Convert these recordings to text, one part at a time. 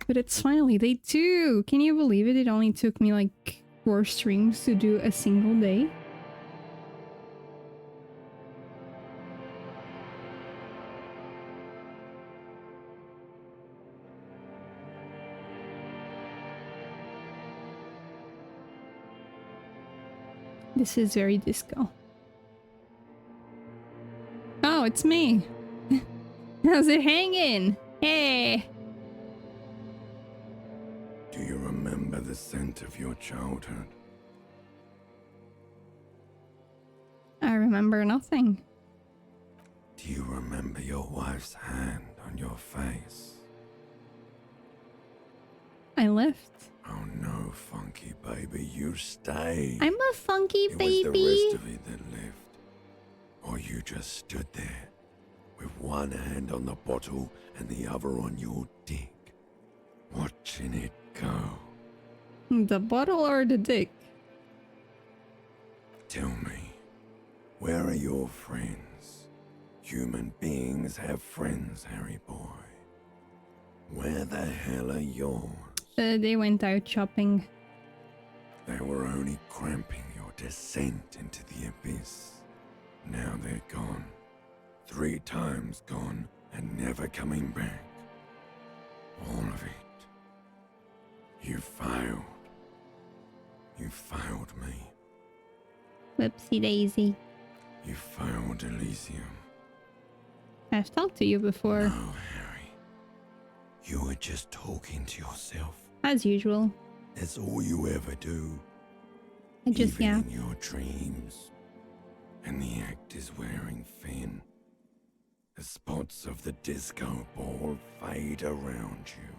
But it's finally day 2. Can you believe it? It only took me like 4 streams to do a single day. This is very disco. Oh, it's me. How's it hanging? Hey. Do you remember the scent of your childhood? I remember nothing. Do you remember your wife's hand on your face? I left. Oh no, funky baby, you stay. I'm a funky baby. It was the rest of it that left. Or you just stood there, with one hand on the bottle and the other on your dick, watching it go. The bottle or the dick? Tell me, where are your friends? Human beings have friends, Harry boy. Where the hell are yours? They went out shopping. They were only cramping your descent into the abyss. Now they're gone. 3 times gone and never coming back. All of it. You failed. You failed me. Whoopsie daisy. You failed Elysium. I've talked to you before. No, Harry. You were just talking to yourself. As usual. That's all you ever do. I just, Even yeah. in your dreams. And the act is wearing thin. The spots of the disco ball fade around you.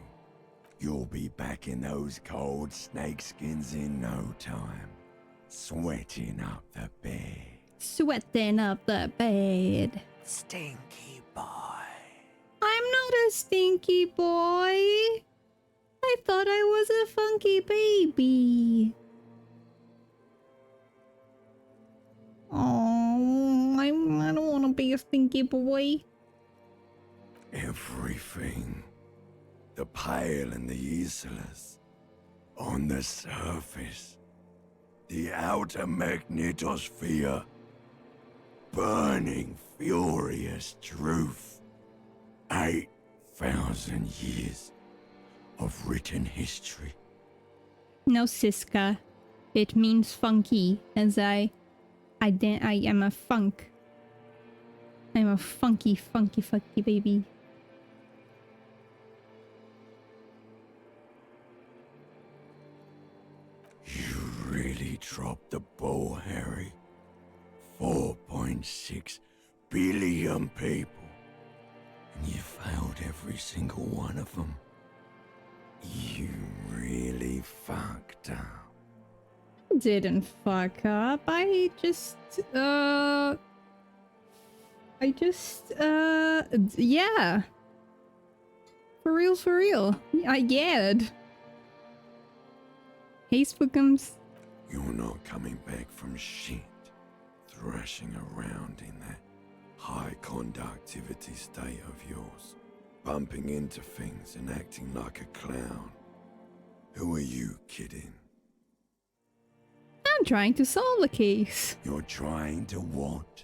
You'll be back in those cold snakeskins in no time. Sweating up the bed. Sweating up the bed. Stinky boy. I'm not a stinky boy. I thought I was a funky baby. Oh, I don't want to be a stinky boy. Everything. The pale and the islas. On the surface. The outer magnetosphere. Burning, furious truth. 8,000 years of written history. No, Siska. It means funky, as I am a funk. I'm a funky baby. You really dropped the ball, Harry. 4.6 billion people. And you failed every single one of them. You really fucked up. Didn't fuck up. I just, yeah. For real. I get. Hey, Spookums. You're not coming back from shit. Thrashing around in that high conductivity state of yours. Bumping into things and acting like a clown. Who are you kidding? I'm trying to solve the case. You're trying to what?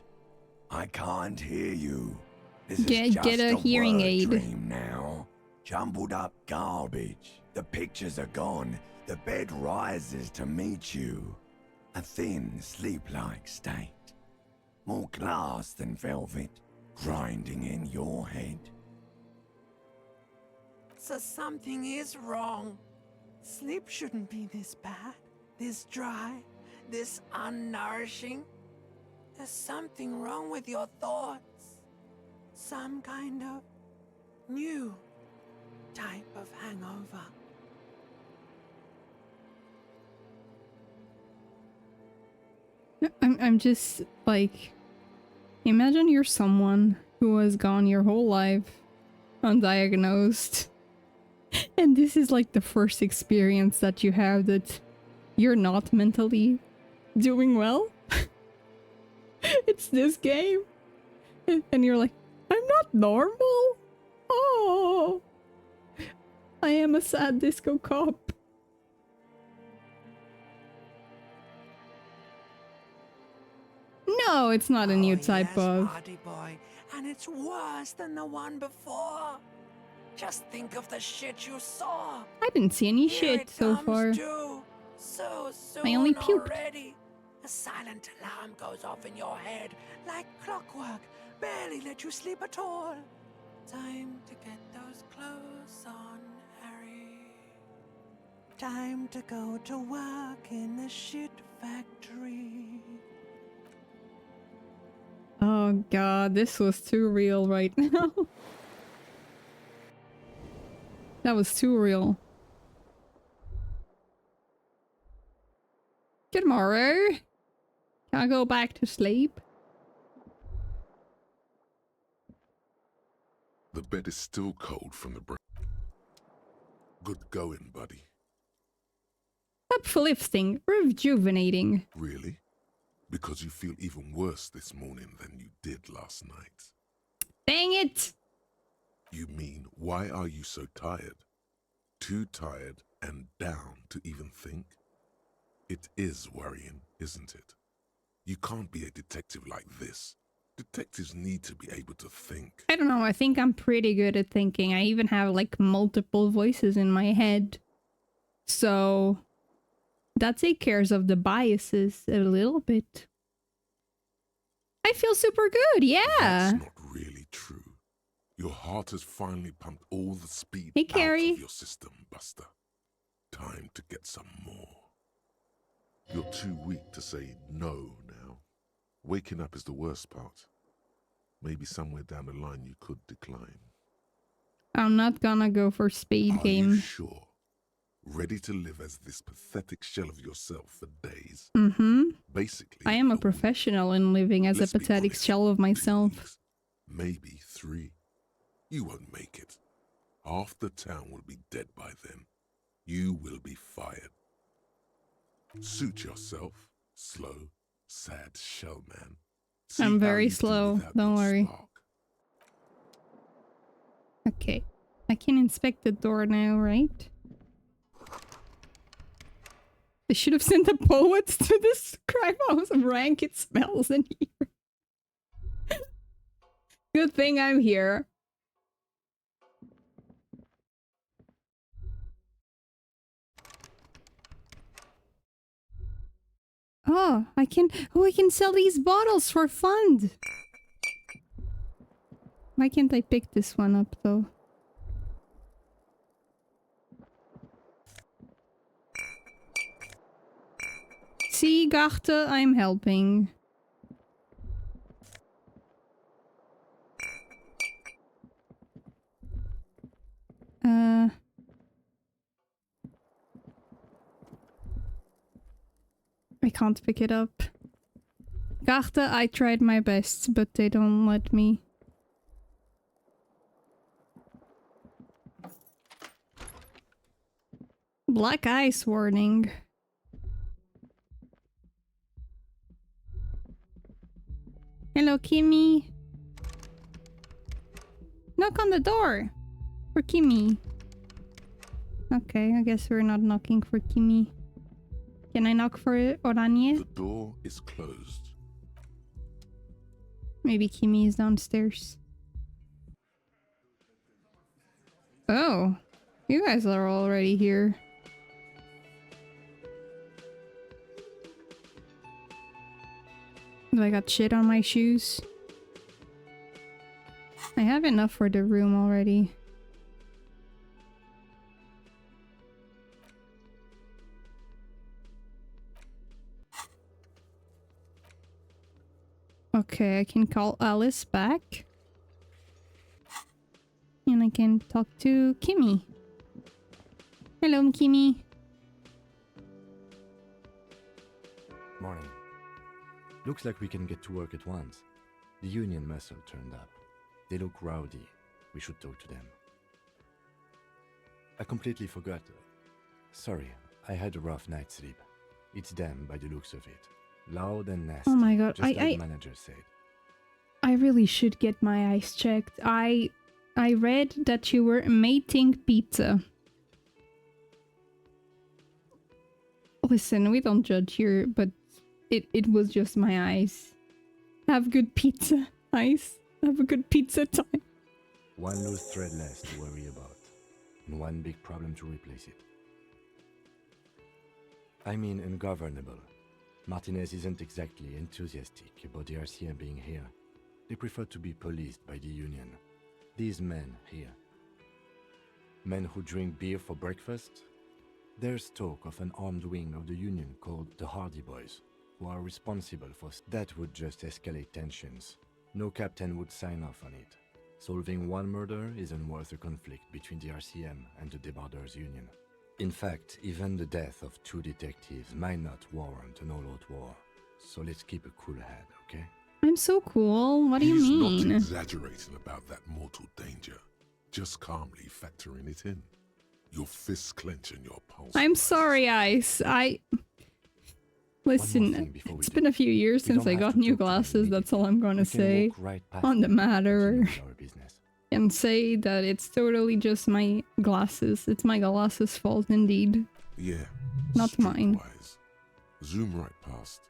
I can't hear you. This Get is just a hearing word aid. dream now. Jumbled up garbage. The pictures are gone. The bed rises to meet you. A thin, sleep-like state. More glass than velvet, grinding in your head. So something is wrong. Sleep shouldn't be this bad, this dry, this unnourishing. There's something wrong with your thoughts. Some kind of new type of hangover. I'm just like, imagine you're someone who has gone your whole life undiagnosed, and this is like the first experience that you have that you're not mentally doing well. It's this game, and you're like, I'm not normal. Oh, I am I'm a sad disco cop. No, it's not a new type yes, of. party boy, and it's worse than the one before. Just think of the shit you saw. I didn't see any Here shit it so comes far. too. So soon I only puked. already. A silent alarm goes off in your head like clockwork. Barely let you sleep at all. Time to get those clothes on, Harry. Time to go to work in the shit factory. Oh god, this was too real right now. That was too real. Tomorrow, can I go back to sleep? The bed is still cold from the Good going, buddy. Uplifting, rejuvenating. Really? Because you feel even worse this morning than you did last night. Dang it! You mean, why are you so tired? Too tired and down to even think? It is worrying, isn't it? You can't be a detective like this. Detectives need to be able to think. I don't know, I think I'm pretty good at thinking. I even have like multiple voices in my head. So that takes care of the biases a little bit. I feel super good, yeah. That's not really true. Your heart has finally pumped all the speed Hey, out Carrie. of your system, Buster. Time to get some more. You're too weak to say no now. Waking up is the worst part. Maybe somewhere down the line you could decline. I'm not gonna go for speed Are game. you sure? Ready to live as this pathetic shell of yourself for days? Mm-hmm. Basically, I am a week. professional in living as Let's a be pathetic honest, shell of 2 myself. weeks, maybe 3. You won't make it. Half the town will be dead by then. You will be fired. Suit yourself, slow, sad shell man. See I'm how very you do slow, without don't your worry. spark. Okay, I can inspect the door now, right? I should have sent the poets to describe how some rank it smells in here. Good thing I'm here. Oh, I can sell these bottles for fun. Why can't I pick this one up though? See, Gachte, I'm helping. I can't pick it up. Gachte, I tried my best, but they don't let me. Black ice warning. Hello, Kimmy. Knock on the door. For Kimmy. Okay, I guess we're not knocking for Kimmy. Can I knock for Oranje? The door is closed. Maybe Kimmy is downstairs. Oh, you guys are already here. Do I got shit on my shoes? I have enough for the room already. Okay, I can call Alice back. And I can talk to Kimmy. Hello, Kimmy. Morning. Looks like we can get to work at once. The union muscle turned up. They look rowdy. We should talk to them. I completely forgot. Sorry, I had a rough night's sleep. It's them by the looks of it. Loud and nasty. Oh my god, just like the manager said. I really should get my eyes checked. I read that you were mating pizza. Listen, we don't judge here, but it was just my eyes. Have good pizza, eyes. Have a good pizza time. One loose thread less to worry about, and one big problem to replace it. I mean ungovernable. Martinez isn't exactly enthusiastic about the RCM being here. They prefer to be policed by the Union. These men here. Men who drink beer for breakfast? There's talk of an armed wing of the Union called the Hardy Boys, who are responsible for that would just escalate tensions. No captain would sign off on it. Solving one murder isn't worth a conflict between the RCM and the Debarders Union. In fact, even the death of 2 detectives might not warrant an all-out war. So let's keep a cool head, okay? I'm so cool. What do you He's mean? not exaggerating about that mortal danger. Just calmly factoring it in. Your fists clench and your pulse. I'm rises. sorry, Ice. Listen, before we it's do. been a few years We since don't I have got to new talk to them glasses, that's all I'm gonna We can say walk right past on the them, matter. continue with our business. And say that it's totally just my glasses. It's my glasses' fault indeed. Yeah. Not mine. streetwise. Zoom right past.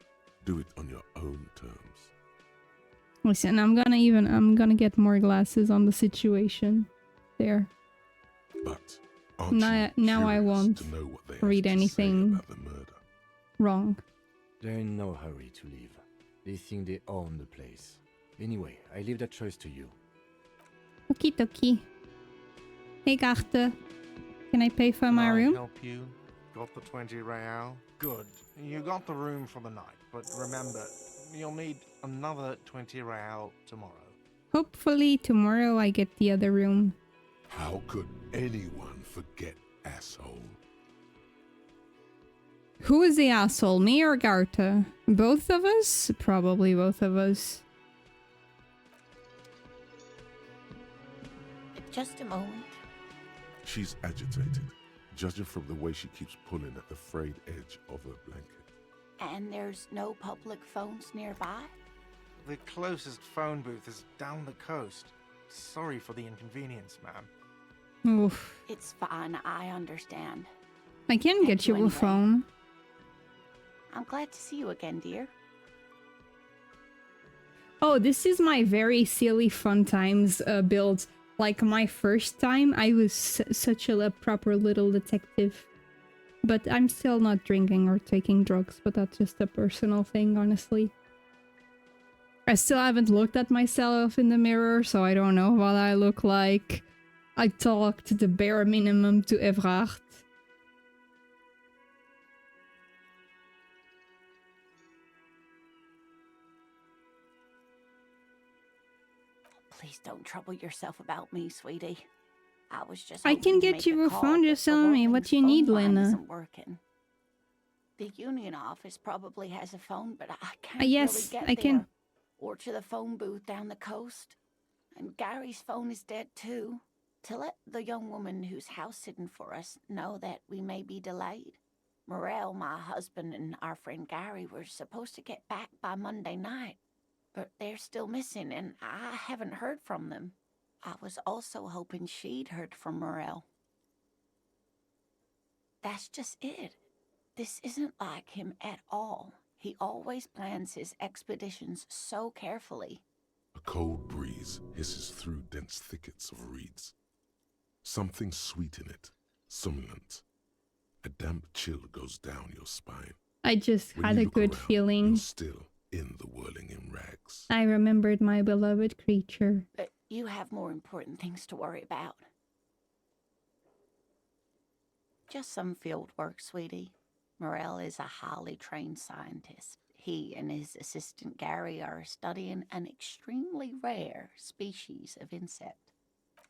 Do it on your own terms. Listen, I'm gonna get more glasses on the situation. There. But aren't Now you I curious won't to know what they have read to say anything. about the murder? Wrong. They're in no hurry to leave. They think they own the place. Anyway, I leave that choice to you. Okie dokie. Hey, Garte. Can I pay for my Can I room? help you? Got the 20 real? Good. You got the room for the night, but remember, you'll need another 20 real tomorrow. Hopefully tomorrow I get the other room. How could anyone forget, asshole? Who is the asshole, me or Garta? Both of us? Probably both of us. Just a moment. She's agitated, judging from the way she keeps pulling at the frayed edge of her blanket. And there's no public phones nearby? The closest phone booth is down the coast. Sorry for the inconvenience, ma'am. Oof. It's fine, I understand. I can Thank get you you a anyway. phone. I'm glad to see you again, dear. Oh, this is my very silly fun times build. Like my first time, I was such a proper little detective. But I'm still not drinking or taking drugs, but that's just a personal thing, honestly. I still haven't looked at myself in the mirror, so I don't know what I look like. I talked the bare minimum to Evrard. Please don't trouble yourself about me, sweetie. I was just I can hoping to get make you a call, phone, but just the tell me Whirling's what you phone need, line Lena. isn't working. The union office probably has a phone, but I can't yes, really get I there. can. Or to the phone booth down the coast. And Gary's phone is dead too. To let the young woman who's house sitting for us know that we may be delayed. Morel, my husband, and our friend Gary were supposed to get back by Monday night. But they're still missing, and I haven't heard from them. I was also hoping she'd heard from Morel. That's just it. This isn't like him at all. He always plans his expeditions so carefully. A cold breeze hisses through dense thickets of reeds. Something sweet in it, somnolent. A damp chill goes down your spine. I just When had you a look good around, feeling. You're still in the whirling in rags. I remembered my beloved creature. But you have more important things to worry about. Just some field work, sweetie. Morel is a highly trained scientist. He and his assistant Gary are studying an extremely rare species of insect.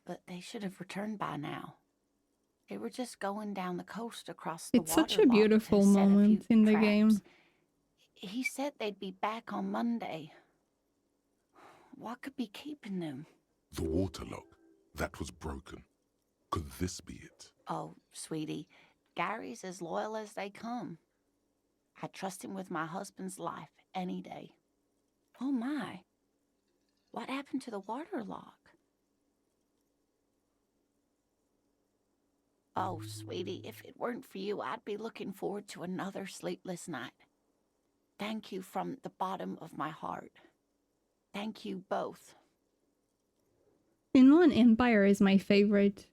But they should have returned by now. They were just going down the coast across the It's such a waterlogged beautiful to set a few moment in the traps. game. He said they'd be back on Monday. What could be keeping them? The waterlock, that was broken. Could this be it? Oh, sweetie, Gary's as loyal as they come. I trust him with my husband's life any day. Oh my, what happened to the waterlock? Oh, sweetie, if it weren't for you, I'd be looking forward to another sleepless night. Thank you from the bottom of my heart. Thank you both. Inland Empire is my favorite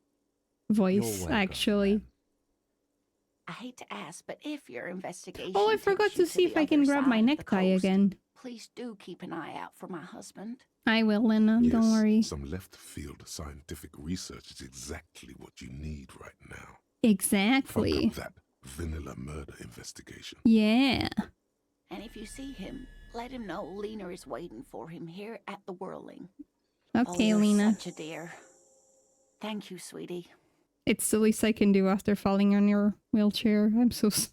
You're voice, welcome, actually. ma'am. I hate to ask, but if your investigation Oh, I takes forgot you to see the if I can other grab my side of the necktie coast, again. please do keep an eye out for my husband. I will, Lena, Yes, don't worry. some left-field scientific research is exactly what you need right now. Fuck Exactly. up that vanilla murder investigation. Yeah. And if you see him, let him know Lena is waiting for him here at the Whirling. Okay, oh, you're Lena. such a dear. Thank you, sweetie. It's the least I can do after falling on your wheelchair. I'm so sorry.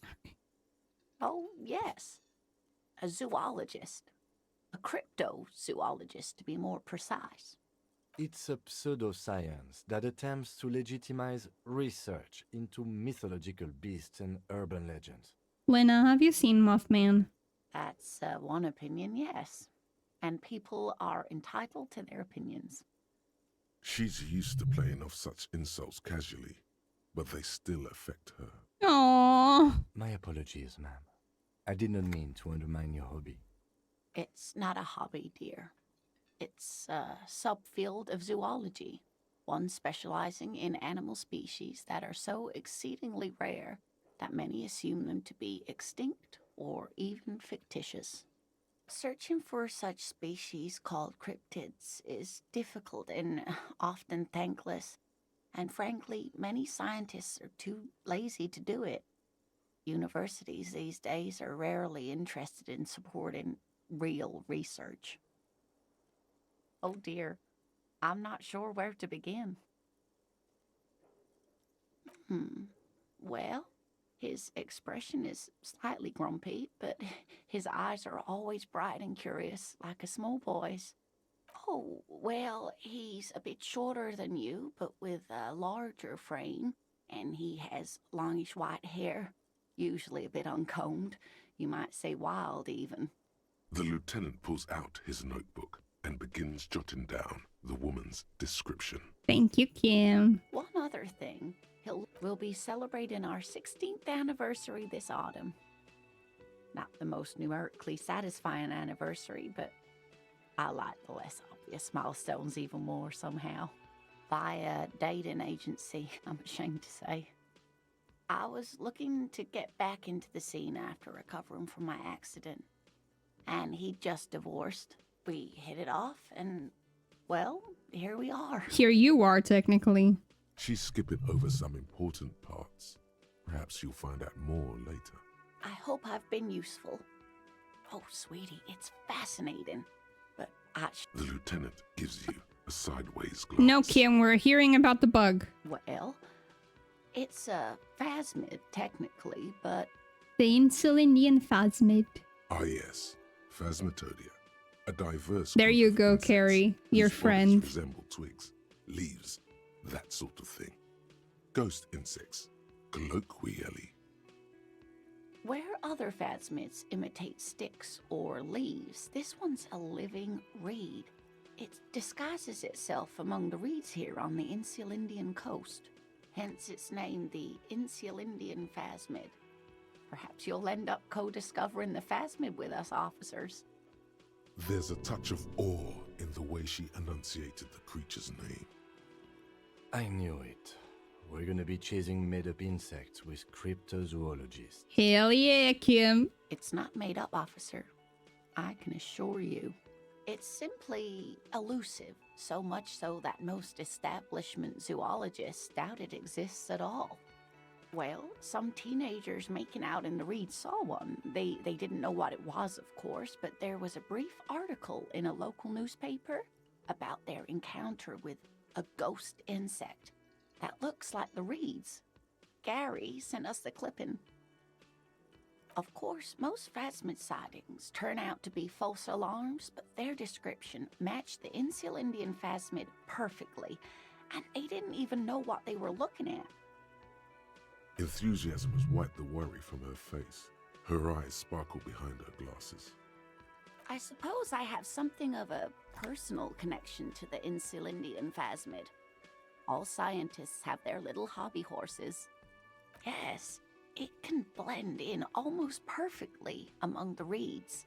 Oh, yes. A zoologist. A cryptozoologist, to be more precise. It's a pseudoscience that attempts to legitimize research into mythological beasts and urban legends. Lena, have you seen Mothman? That's one opinion, yes. And people are entitled to their opinions. She's used to playing off such insults casually, but they still affect her. Aww. My apologies, ma'am. I did not mean to undermine your hobby. It's not a hobby, dear. It's a subfield of zoology, one specializing in animal species that are so exceedingly rare that many assume them to be extinct or even fictitious. Searching for such species called cryptids is difficult and often thankless, and frankly, many scientists are too lazy to do it. Universities these days are rarely interested in supporting real research. Oh dear, I'm not sure where to begin. Well, his expression is slightly grumpy, but his eyes are always bright and curious, like a small boy's. Oh, well, he's a bit shorter than you, but with a larger frame, and he has longish white hair, usually a bit uncombed. You might say wild, even. The lieutenant pulls out his notebook and begins jotting down the woman's description. Thank you, Kim. One other thing, we'll be celebrating our 16th anniversary this autumn. Not the most numerically satisfying anniversary, but I like the less obvious milestones even more somehow. Via dating agency, I'm ashamed to say. I was looking to get back into the scene after recovering from my accident. And he'd just divorced. We hit it off, and, well, here we are. Here you are, technically. She's skipping over some important parts. Perhaps you'll find out more later. I hope I've been useful. Oh, sweetie, it's fascinating. But The lieutenant gives you a sideways glance. No, Kim, we're hearing about the bug. well, it's a phasmid, technically, but The Insulindian phasmid. Ah yes, Phasmatodea. A diverse There group you of go, insects Carrie, your whose bodies friend. resemble twigs, leaves, that sort of thing. Ghost insects, colloquially. where other phasmids imitate sticks or leaves, this one's a living reed. It disguises itself among the reeds here on the Insulindian coast. Hence its name, the Insulindian phasmid. Perhaps you'll end up co-discovering the phasmid with us, officers. There's a touch of awe in the way she enunciated the creature's name. I knew it. We're gonna be chasing made-up insects with cryptozoologists. Hell yeah, Kim. It's not made up, officer. I can assure you. It's simply elusive, so much so that most establishment zoologists doubt it exists at all. Well, some teenagers making out in the reeds saw one. They didn't know what it was, of course, but there was a brief article in a local newspaper about their encounter with a ghost insect that looks like the reeds. Gary sent us the clipping. Of course, most phasmid sightings turn out to be false alarms, but their description matched the Insulindian phasmid perfectly, and they didn't even know what they were looking at. Enthusiasm has wiped the worry from her face. Her eyes sparkle behind her glasses. I suppose I have something of a personal connection to the Insulindian phasmid. All scientists have their little hobby horses. Yes, it can blend in almost perfectly among the reeds.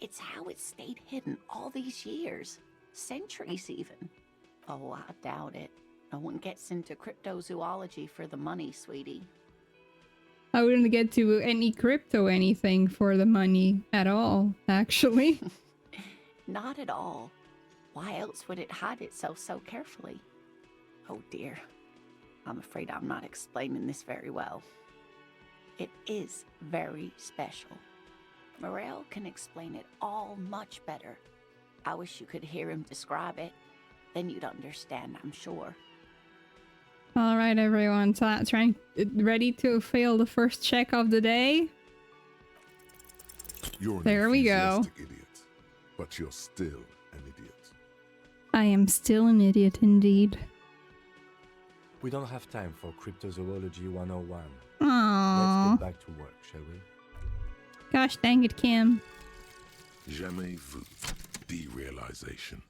It's how it stayed hidden all these years. Centuries even. Oh, I doubt it. No one gets into cryptozoology for the money, sweetie. I wouldn't get to any crypto anything for the money at all, actually. Not at all. Why else would it hide itself so carefully? Oh dear. I'm afraid I'm not explaining this very well. It is very special. Morel can explain it all much better. I wish you could hear him describe it. Then you'd understand, I'm sure. All right, everyone. Ready to fail the first check of the day? You're an There we go. enthusiastic idiot, but you're still an idiot. I am still an idiot indeed. We don't have time for Cryptozoology 101. Aww. Let's get back to work, shall we? Gosh dang it, Kim. Jamais vu. Derealization.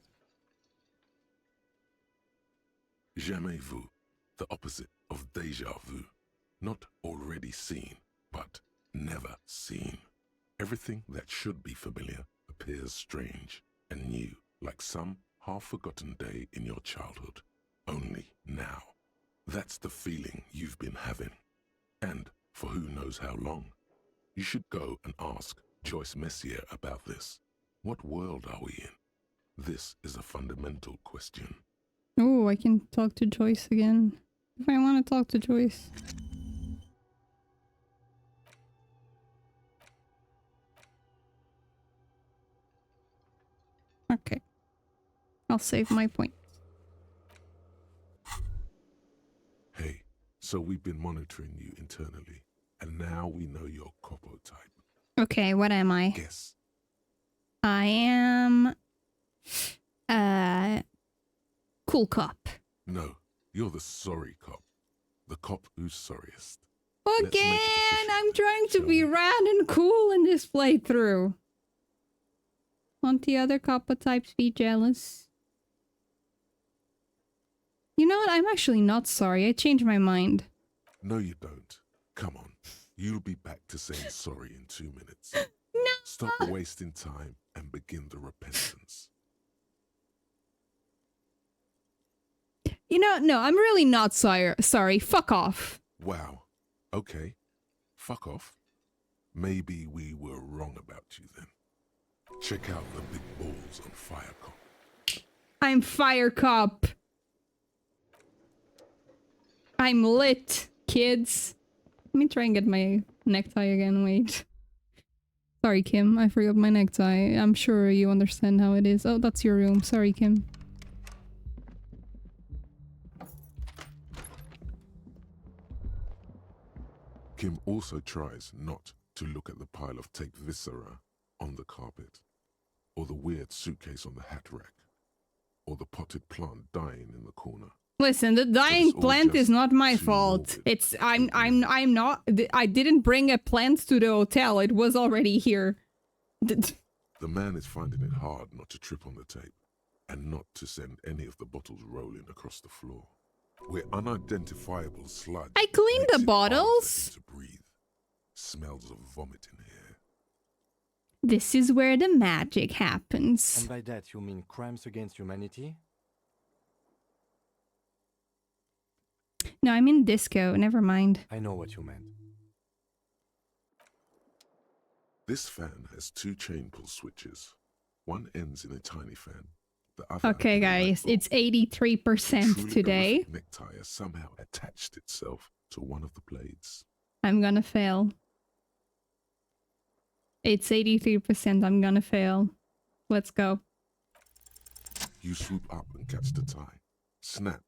Jamais vu. The opposite of déjà vu. Not already seen, but never seen. Everything that should be familiar appears strange and new, like some half-forgotten day in your childhood. Only now. That's the feeling you've been having. And for who knows how long. You should go and ask Joyce Messier about this. What world are we in? This is a fundamental question. Oh, I can talk to Joyce again. If I want to talk to Joyce. Okay. I'll save my point. Hey, so we've been monitoring you internally, and now we know your Copo type. Okay, what am I? Guess. I am... cool cop. No, you're the sorry cop. The cop who's sorriest. Let's make it Again! official, I'm trying to shall be we? rad and cool in this playthrough. Won't the other Kappa types be jealous? You know what? I'm actually not sorry. I changed my mind. No, you don't. Come on. You'll be back to saying sorry in 2 minutes. No! Stop wasting time and begin the repentance. You know, no, I'm really not sorry. Fuck off. Wow. Okay. Fuck off. Maybe we were wrong about you then. Check out the big balls on Fire Cop. I'm Fire Cop. I'm lit, kids. Let me try and get my necktie again. Wait. Sorry, Kim. I forgot my necktie. I'm sure you understand how it is. Oh, that's your room. Sorry, Kim. Kim also tries not to look at the pile of tape viscera on the carpet, or the weird suitcase on the hat rack, or the potted plant dying in the corner. Listen, the dying it's all plant is just not my too fault. morbid. It's I'm not. I didn't bring a plant to the hotel. It was already here. The man is finding it hard not to trip on the tape, and not to send any of the bottles rolling across the floor. Where unidentifiable sludge I cleaned makes the it hard for bottles. him to breathe. Smells of vomit in here. This is where the magic happens. And by that you mean crimes against humanity? No, I'm in disco. Never mind. I know what you meant. This fan has 2 chain pull switches. One ends in a tiny fan. The other Okay, in a light guys, bulb. it's 83% Truly today. horrific necktie has somehow attached itself to one of the blades. I'm gonna fail. It's 83%. I'm gonna fail. Let's go. You swoop up and catch the tie. Snap.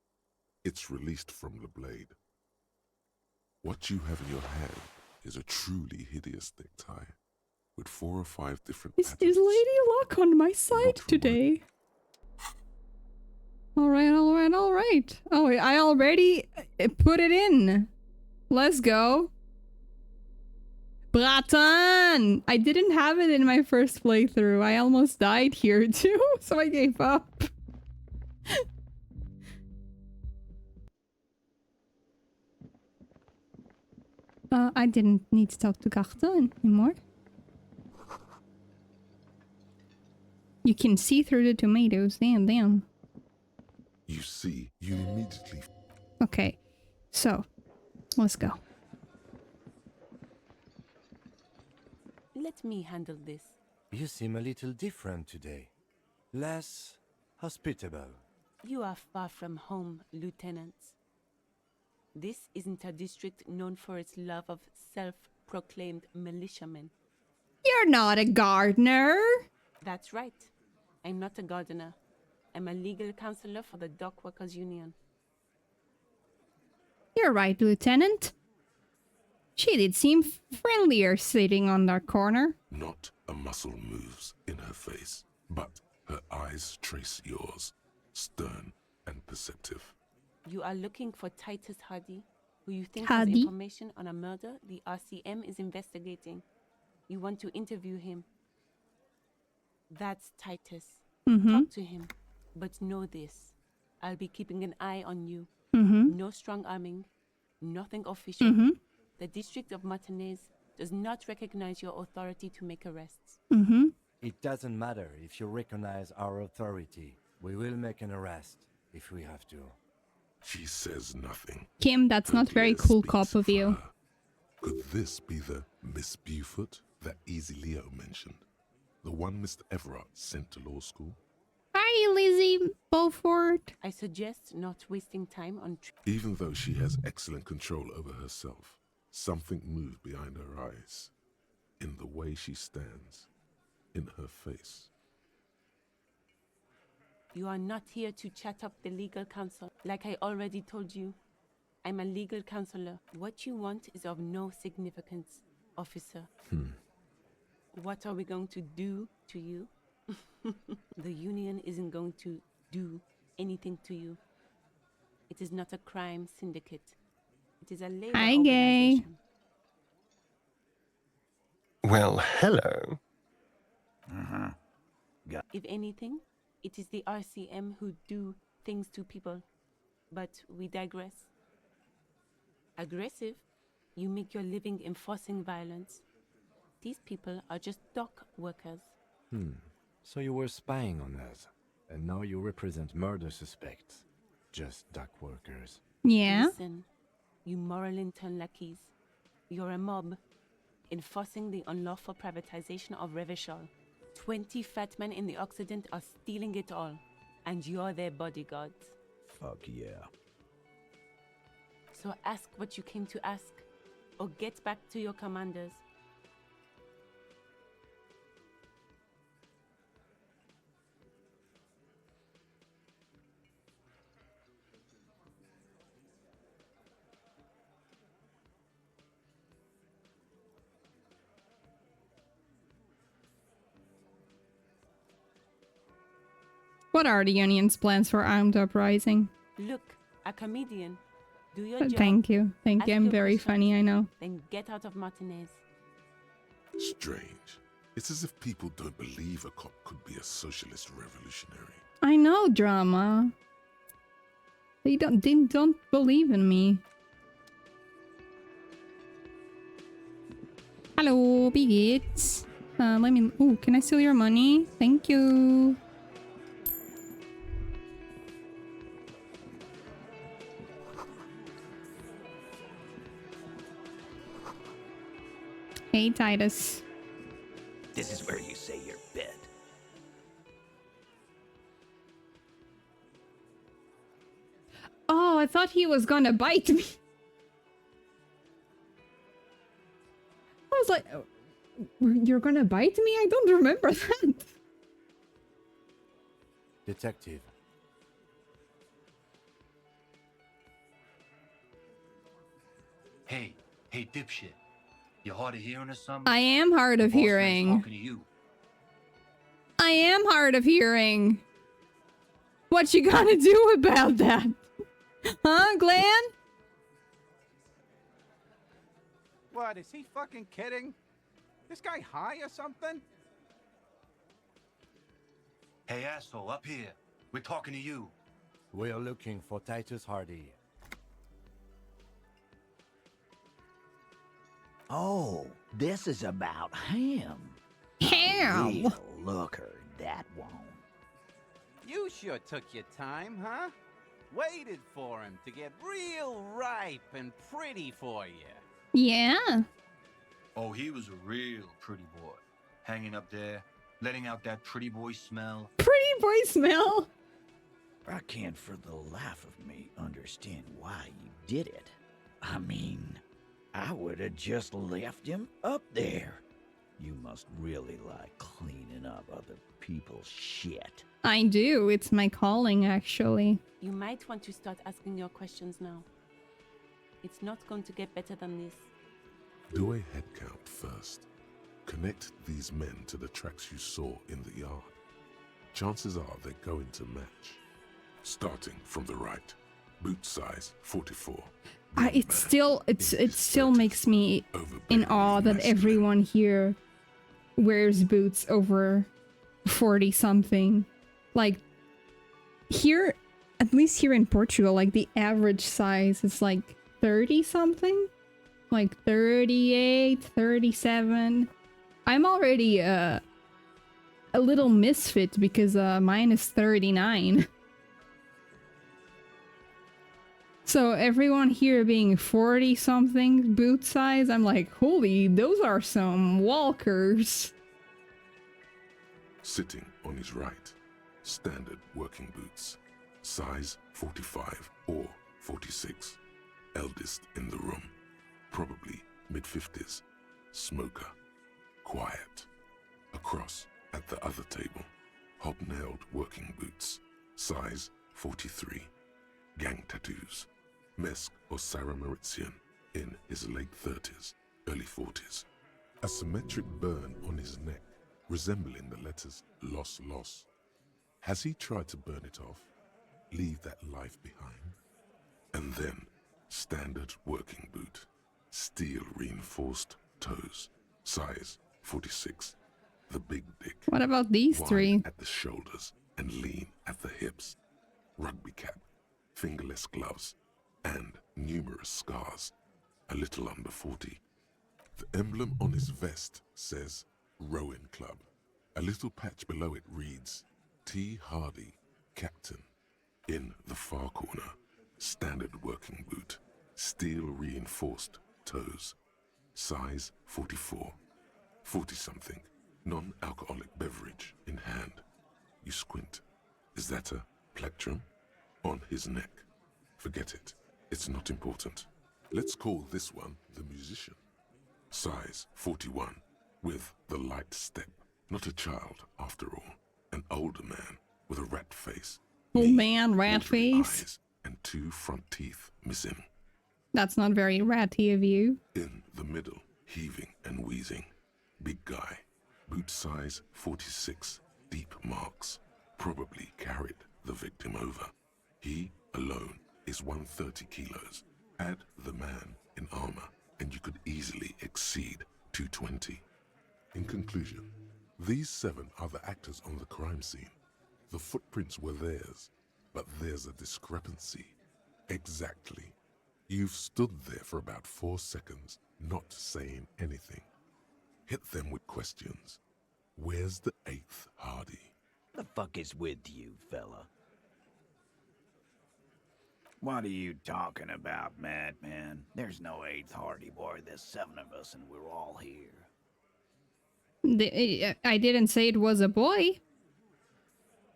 It's released from the blade. What you have in your hand is a truly hideous necktie, with 4 or 5 different Is patterns. Lady Luck on my side Not for today? Alright, alright, alright. Oh, I already put it in. Let's go. Bratan! I didn't have it in my first playthrough. I almost died here too, so I gave up. I didn't need to talk to Garte anymore. You can see through the tomatoes. Damn. You see, you immediately Okay, so let's go. Let me handle this. You seem a little different today. Less hospitable. You are far from home, Lieutenant. This isn't a district known for its love of self-proclaimed militiamen. You're not a gardener. That's right. I'm not a gardener. I'm a legal counselor for the Dock Workers Union. You're right, Lieutenant. She did seem friendlier sitting on that corner. not a muscle moves in her face, but her eyes trace yours, stern and perceptive. You are looking for Titus Hardy, who you think Hardy? has information on a murder the RCM is investigating. You want to interview him. That's Titus. Talk to him. But know this. I'll be keeping an eye on you. No strong arming. Nothing official. The District of Martinez does not recognize your authority to make arrests. It doesn't matter if you recognize our authority. We will make an arrest if we have to. She says nothing. Kim, that's Her not very ear cool speaks cop of for you. her. Could this be the Miss Buford that Easy Leo mentioned? The one Mr. Everard sent to law school? Hi, Lizzie Beaufort. I suggest not wasting time on... Even though she has excellent control over herself, something moved behind her eyes, in the way she stands, in her face. You are not here to chat up the legal counsel. Like I already told you, I'm a legal counselor. What you want is of no significance, officer. What are we going to do to you? The union isn't going to do anything to you. It is not a crime syndicate. It is a labor Hi, gay. organization. Well, hello. If anything, it is the RCM who do things to people. But we digress. Aggressive? You make your living enforcing violence. These people are just dock workers. So you were spying on us, and now you represent murder suspects. Just dock workers. Yeah. Listen, you moral intern lackeys. You're a mob, enforcing the unlawful privatization of Revachol. 20 fat men in the Occident are stealing it all, and you're their bodyguards. Fuck yeah. So ask what you came to ask, or get back to your commanders. What are the union's plans for armed uprising? Look, a comedian. Do your job. Thank you. Thank Ask you. I'm your very questions, funny, I know. Then get out of Martinez. Strange. It's as if people don't believe a cop could be a socialist revolutionary. I know, drama. They don't believe in me. Hello, bigots. Let me... Ooh, can I steal your money? Thank you. Hey, Titus. This is where you say your bed. Oh, I thought he was gonna bite me. I was like, "Oh, you're gonna bite me? I don't remember that. Detective. Hey, dipshit. You hard of hearing or something? I am hard of The boss man's hearing. talking to you. I am hard of hearing. What you gonna do about that? Huh, Glenn? What, is he fucking kidding? This guy high or something? Hey, asshole, up here. We're talking to you. We are looking for Titus Hardy. Oh, this is about him. Ham. Real looker, that won't. You sure took your time, huh? Waited for him to get real ripe and pretty for you. Yeah. Oh, he was a real pretty boy. Hanging up there, letting out that pretty boy smell. Pretty boy smell. I can't for the life of me understand why you did it. I mean, I would have just left him up there. You must really like cleaning up other people's shit. I do. It's my calling, actually. You might want to start asking your questions now. It's not going to get better than this. Do a head count first. Connect these men to the tracks you saw in the yard. Chances are they're going to match. Starting from the right, boot size 44. It still makes me in awe that everyone here wears boots over 40 something. Like here, at least here in Portugal, like the average size is like 30 something, like 38, 37. I'm already a little misfit because mine is 39. So everyone here being 40 something boot size, I'm like, holy, those are some walkers. Sitting on his right, standard working boots, size 45 or 46. Eldest in the room, probably mid-50s, smoker, quiet. Across at the other table, hobnailed working boots, size 43. Gang tattoos, Mesk or Sarah Mauritian, in his late 30s, early 40s. A symmetric burn on his neck, resembling the letters Loss Loss. Has he tried to burn it off, leave that life behind? And then, standard working boot, steel reinforced toes, size 46. The big dick. What about these wide three? At the shoulders and lean at the hips. Rugby cap, fingerless gloves, and numerous scars, a little under 40. The emblem on his vest says Rowing Club. A little patch below it reads T. Hardy, Captain. In the far corner, standard working boot, steel reinforced toes, size 44. 40-something, non-alcoholic beverage in hand. You squint. Is that a plectrum? On his neck. Forget it. It's not important. Let's call this one the musician. Size 41, with the light step. Not a child, after all. An older man with a rat face. Old man, rat face. Eyes, and 2 front teeth missing. That's not very ratty of you. In the middle, heaving and wheezing. Big guy. Boot size 46. Deep marks. Probably carried the victim over. He alone is 130 kilos. Add the man in armor, and you could easily exceed 220. In conclusion, these 7 are the actors on the crime scene. The footprints were theirs, but there's a discrepancy. Exactly. You've stood there for about 4 seconds, not saying anything. Hit them with questions. Where's the 8th Hardy? The fuck is with you, fella? What are you talking about, madman? There's no 8th Hardy boy. There's 7 of us and we're all here. I didn't say it was a boy.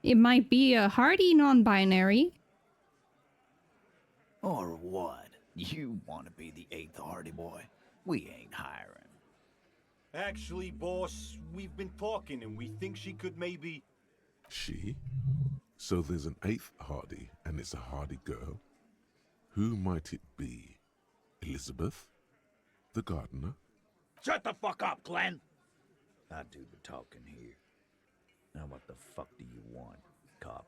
It might be a Hardy non-binary. Or what? You want to be the 8th Hardy boy? We ain't hiring. Actually, boss, we've been talking and we think she could maybe... She? So there's an 8th Hardy, and it's a Hardy girl? Who might it be? Elizabeth? The gardener? Shut the fuck up, Glenn! I do the talking here. Now what the fuck do you want, cop?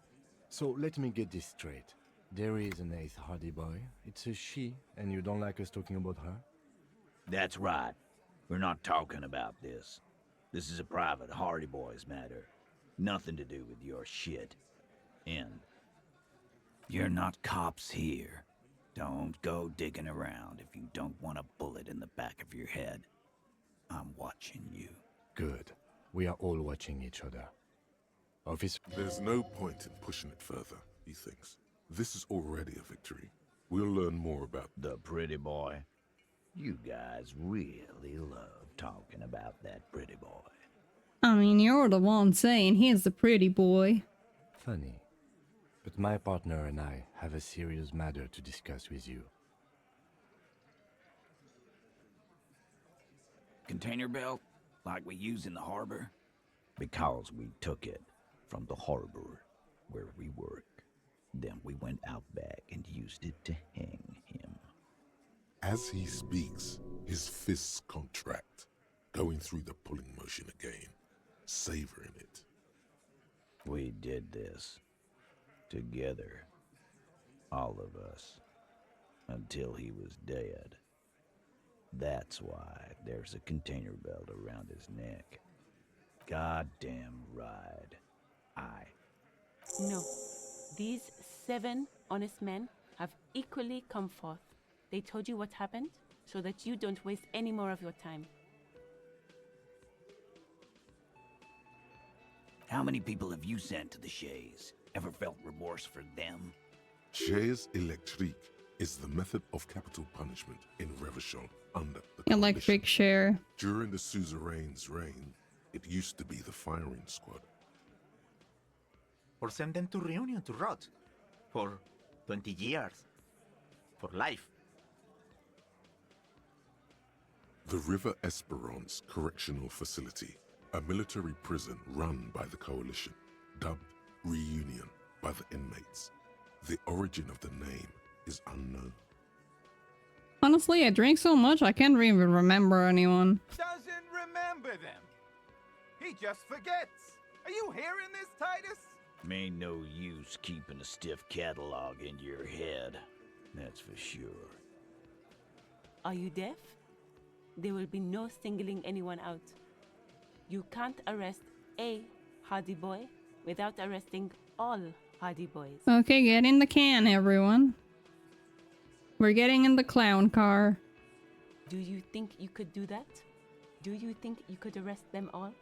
So let me get this straight. There is an 8th Hardy boy. It's a she, and you don't like us talking about her? That's right. We're not talking about this. This is a private Hardy Boys matter. Nothing to do with your shit. And you're not cops here. Don't go digging around if you don't want a bullet in the back of your head. I'm watching you. Good. We are all watching each other. Officer... There's no point in pushing it further, he thinks. This is already a victory. We'll learn more about the pretty boy. You guys really love talking about that pretty boy. I mean, you're the one saying he's the pretty boy. Funny. But my partner and I have a serious matter to discuss with you. Container belt, like we use in the harbor? Because we took it from the harbor where we work. Then we went out back and used it to hang him. As he speaks, his fists contract, going through the pulling motion again, savoring it. We did this together, all of us, until he was dead. That's why there's a container belt around his neck. Goddamn right. No. These 7 honest men have equally come forth. They told you what happened so that you don't waste any more of your time. How many people have you sent to the Shays? Ever felt remorse for them? Chaise électrique is the method of capital punishment in Revachol under the Electric chair. During the suzerain's reign, it used to be the firing squad. Or send them to Reunion to rot. For 20 years. For life. The River Esperance Correctional Facility, a military prison run by the Coalition, dubbed Reunion by the inmates. The origin of the name is unknown. Honestly, I drink so much I can't even remember anyone. Doesn't remember them. He just forgets. Are you hearing this, Titus? Ain't no use keeping a stiff catalog in your head. That's for sure. Are you deaf? There will be no singling anyone out. You can't arrest a Hardy Boy without arresting all Hardy Boys. Okay, get in the can, everyone. We're getting in the clown car. Do you think you could do that? Do you think you could arrest them all?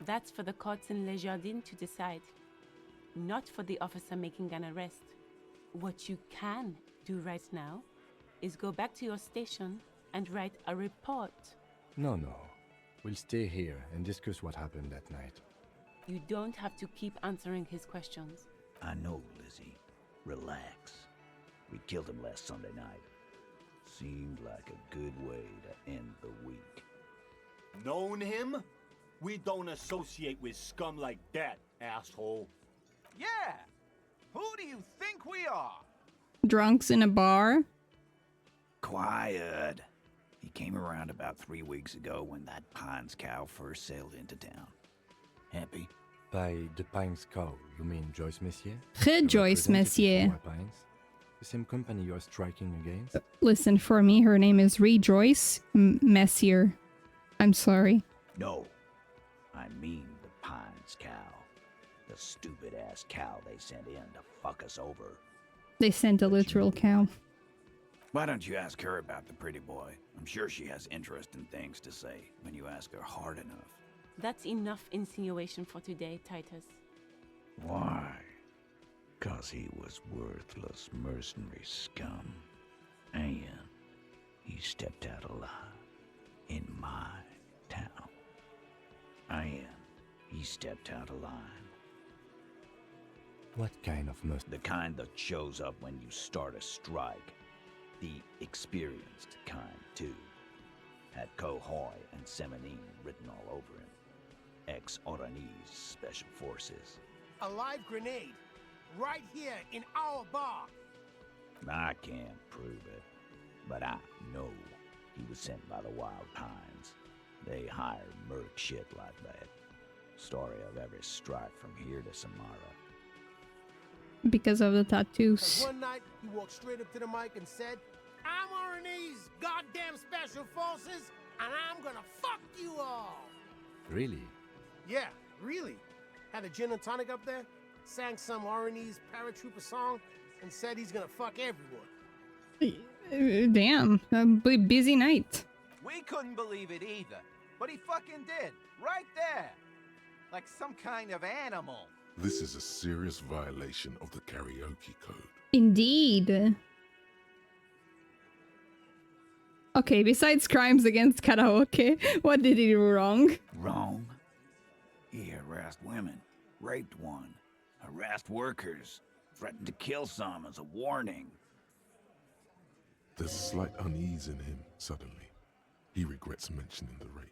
That's for the courts in Les Jardins to decide, not for the officer making an arrest. What you can do right now is go back to your station and write a report. No. We'll stay here and discuss what happened that night. You don't have to keep answering his questions. I know, Lizzie. Relax. We killed him last Sunday night. Seemed like a good way to end the week. Known him? We don't associate with scum like that, asshole. Yeah! Who do you think we are? Drunks in a bar? Quiet. He came around about 3 weeks ago when that Pines cow first sailed into town. Happy? By the Pines cow, you mean Joyce Messier? Joyce Messier. Pines? The same company you are striking against? Listen, for me, her name is Rejoice Messier. I'm sorry. No. I mean the Pines cow. The stupid-ass cow they sent in to fuck us over. They sent a literal cow. Why don't you ask her about the pretty boy? I'm sure she has interesting things to say when you ask her hard enough. That's enough insinuation for today, Titus. Why? 'Cause he was worthless mercenary scum. And he stepped out alive in my town. And he stepped out alive. What kind of mercy? The kind that shows up when you start a strike. The experienced kind, too. Had Cohoy and Semenine written all over him. Ex-Oranese Special Forces. A live grenade, right here in our bar. I can't prove it, but I know he was sent by the Wild Pines. They hire merc shit like that. Story of every strike from here to Samara. Because of the tattoos. One night, he walked straight up to the mic and said, "I'm Oranese goddamn Special Forces, and I'm gonna fuck you all." Really? Yeah, really. Had a gin and tonic up there, sang some Oranese paratrooper song, and said he's gonna fuck everyone. Damn, a busy night. We couldn't believe it either, but he fucking did, right there. Like some kind of animal. This is a serious violation of the karaoke code. Indeed. Okay, besides crimes against karaoke, what did he do wrong? Wrong? He harassed women, raped one, harassed workers, threatened to kill some as a warning. There's slight unease in him suddenly. He regrets mentioning the rape.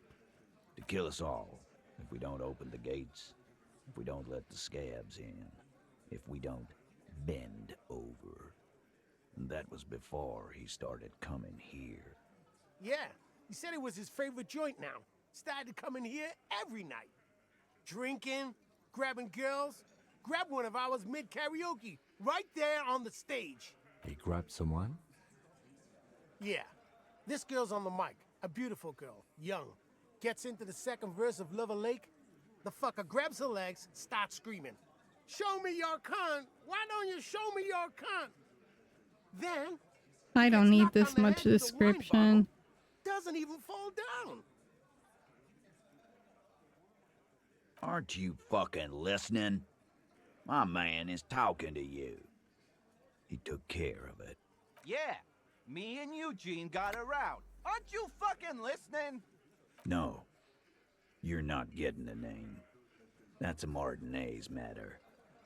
To kill us all, if we don't open the gates, if we don't let the scabs in, if we don't bend over. And that was before he started coming here. Yeah, he said it was his favorite joint now. Started coming here every night. Drinking, grabbing girls. Grabbed one of ours mid-karaoke, right there on the stage. He grabbed someone? Yeah. This girl's on the mic. A beautiful girl, young. Gets into the second verse of Lover Lake. The fucker grabs her legs, starts screaming. Show me your cunt! Why don't you show me your cunt? Then... I don't need this much description. Doesn't even fall down. Aren't you fucking listening? My man is talking to you. He took care of it. Yeah, me and Eugene got around. Aren't you fucking listening? No, you're not getting the name. That's a Martinez matter,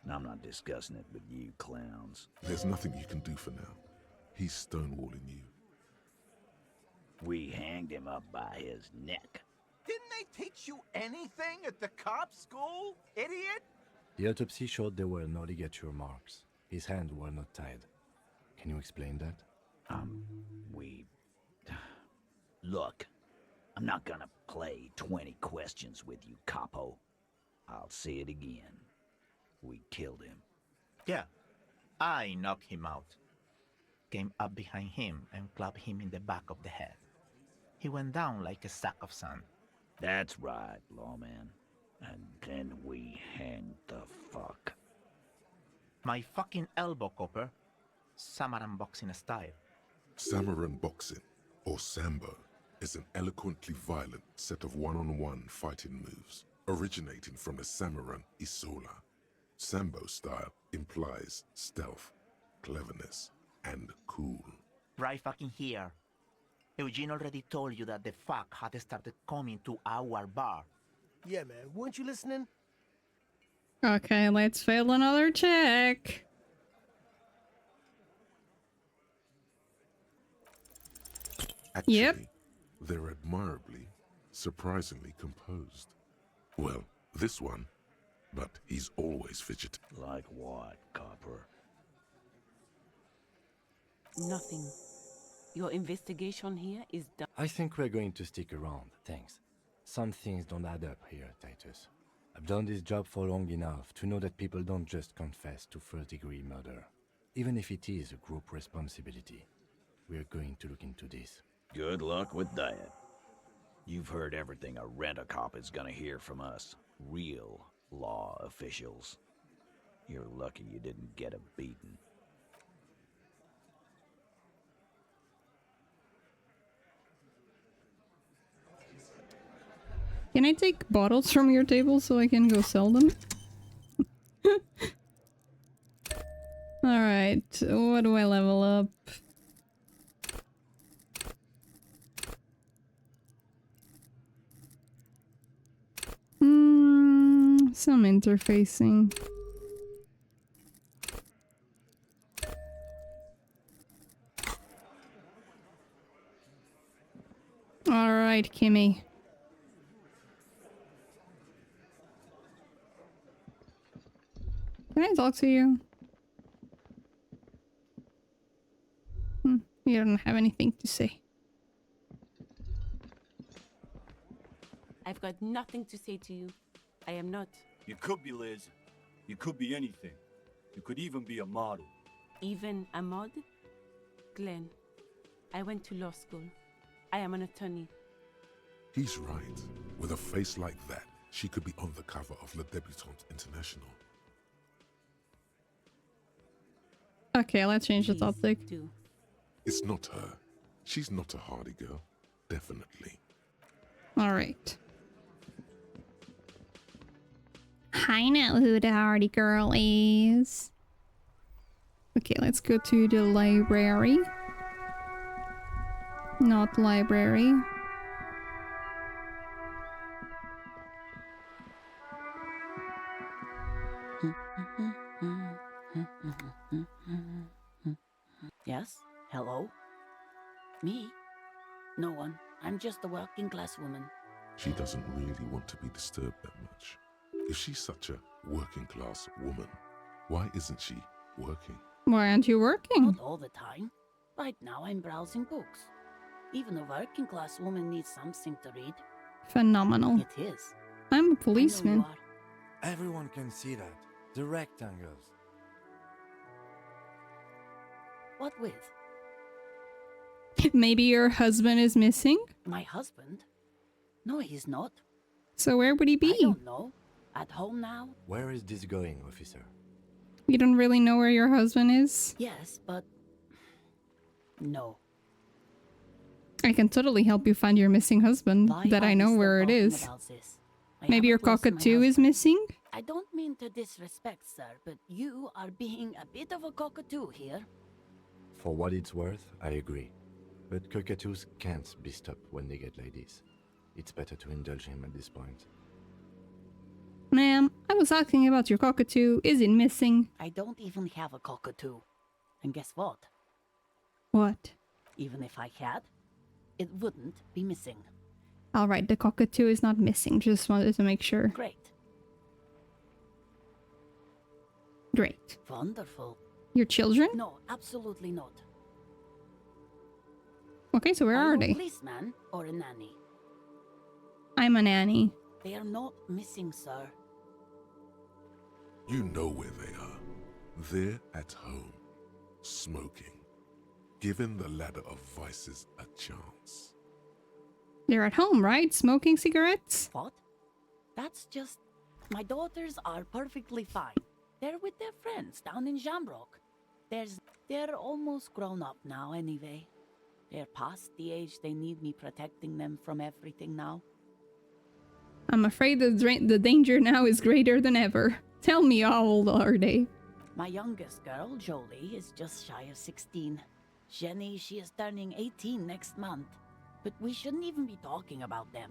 and I'm not discussing it with you clowns. There's nothing you can do for now. He's stonewalling you. We hanged him up by his neck. Didn't they teach you anything at the cop school, idiot? The autopsy showed there were no ligature marks. His hands were not tied. Can you explain that? Look, I'm not gonna play 20 questions with you, capo. I'll say it again. We killed him. Yeah, I knocked him out. Came up behind him and clapped him in the back of the head. He went down like a sack of sand. That's right, lawman. And then we hanged the fuck. My fucking elbow, Copper. Samaran boxing style. Samaran boxing, or Sambo, is an eloquently violent set of one-on-one fighting moves, originating from the Samaran Isola. Sambo style implies stealth, cleverness, and cool. Right fucking here. Eugene already told you that the fuck had started coming to our bar. Yeah, man, weren't you listening? Okay, let's fail another check. Actually, they're admirably, surprisingly composed. Well, this one, but he's always fidgeting. Like what, Copper? Nothing. Your investigation here is done. I think we're going to stick around, thanks. Some things don't add up here, Titus. I've done this job for long enough to know that people don't just confess to first-degree murder, even if it is a group responsibility. We're going to look into this. Good luck with that. You've heard everything a rent-a-cop is gonna hear from us, real law officials. You're lucky you didn't get a beating. Can I take bottles from your table so I can go sell them? Alright, what do I level up? Some interfacing. Alright, Kimmy. Can I talk to you? You don't have anything to say. I've got nothing to say to you. I am not. You could be Liz. You could be anything. You could even be a model. Even a mod? Glenn, I went to law school. I am an attorney. He's right. With a face like that, she could be on the cover of Le Debutante International. Okay, let's change the Please topic. do. It's not her. She's not a hardy girl. Definitely. Alright. I know who the hardy girl is. Okay, let's go to the library. Not library. Yes? Hello? Me? No one. I'm just a working class woman. She doesn't really want to be disturbed that much. If she's such a working class woman, why isn't she working? Why aren't you working? Not all the time. Right now I'm browsing books. Even a working class woman needs something to read. Phenomenal. It is. I'm a I know policeman. you are. Everyone can see that. The rectangles. What with? Maybe your husband is missing? My husband? No, he's not. So where would he be? I don't know. At home now? Where is this going, officer? You don't really know where your husband is? Yes, but... No. I can totally help you find your missing husband, Why that are I we know still where it talking is. about this? I Maybe your haven't lost my cockatoo is husband. missing? I don't mean to disrespect, sir, but you are being a bit of a cockatoo here. For what it's worth, I agree. But cockatoos can't be stopped when they get ladies. It's better to indulge him at this point. Ma'am, I was asking about your cockatoo. Is it missing? I don't even have a cockatoo. And guess what? What? Even if I had, it wouldn't be missing. Alright, the cockatoo is not missing. Just wanted to make sure. Great. Great. Wonderful. Your children? No, absolutely not. Okay, so where are you a they? policeman or a nanny? I'm a nanny. They are not missing, sir. You know where they are. They're at home, smoking, giving the ladder of vices a chance. They're at home, right? Smoking cigarettes? What? That's just... My daughters are perfectly fine. They're with their friends down in Shamrock. They're almost grown up now anyway. They're past the age they need me protecting them from everything now. I'm afraid the danger now is greater than ever. Tell me, how old are they? My youngest girl, Jolie, is just shy of 16. Jenny, she is turning 18 next month. But we shouldn't even be talking about them.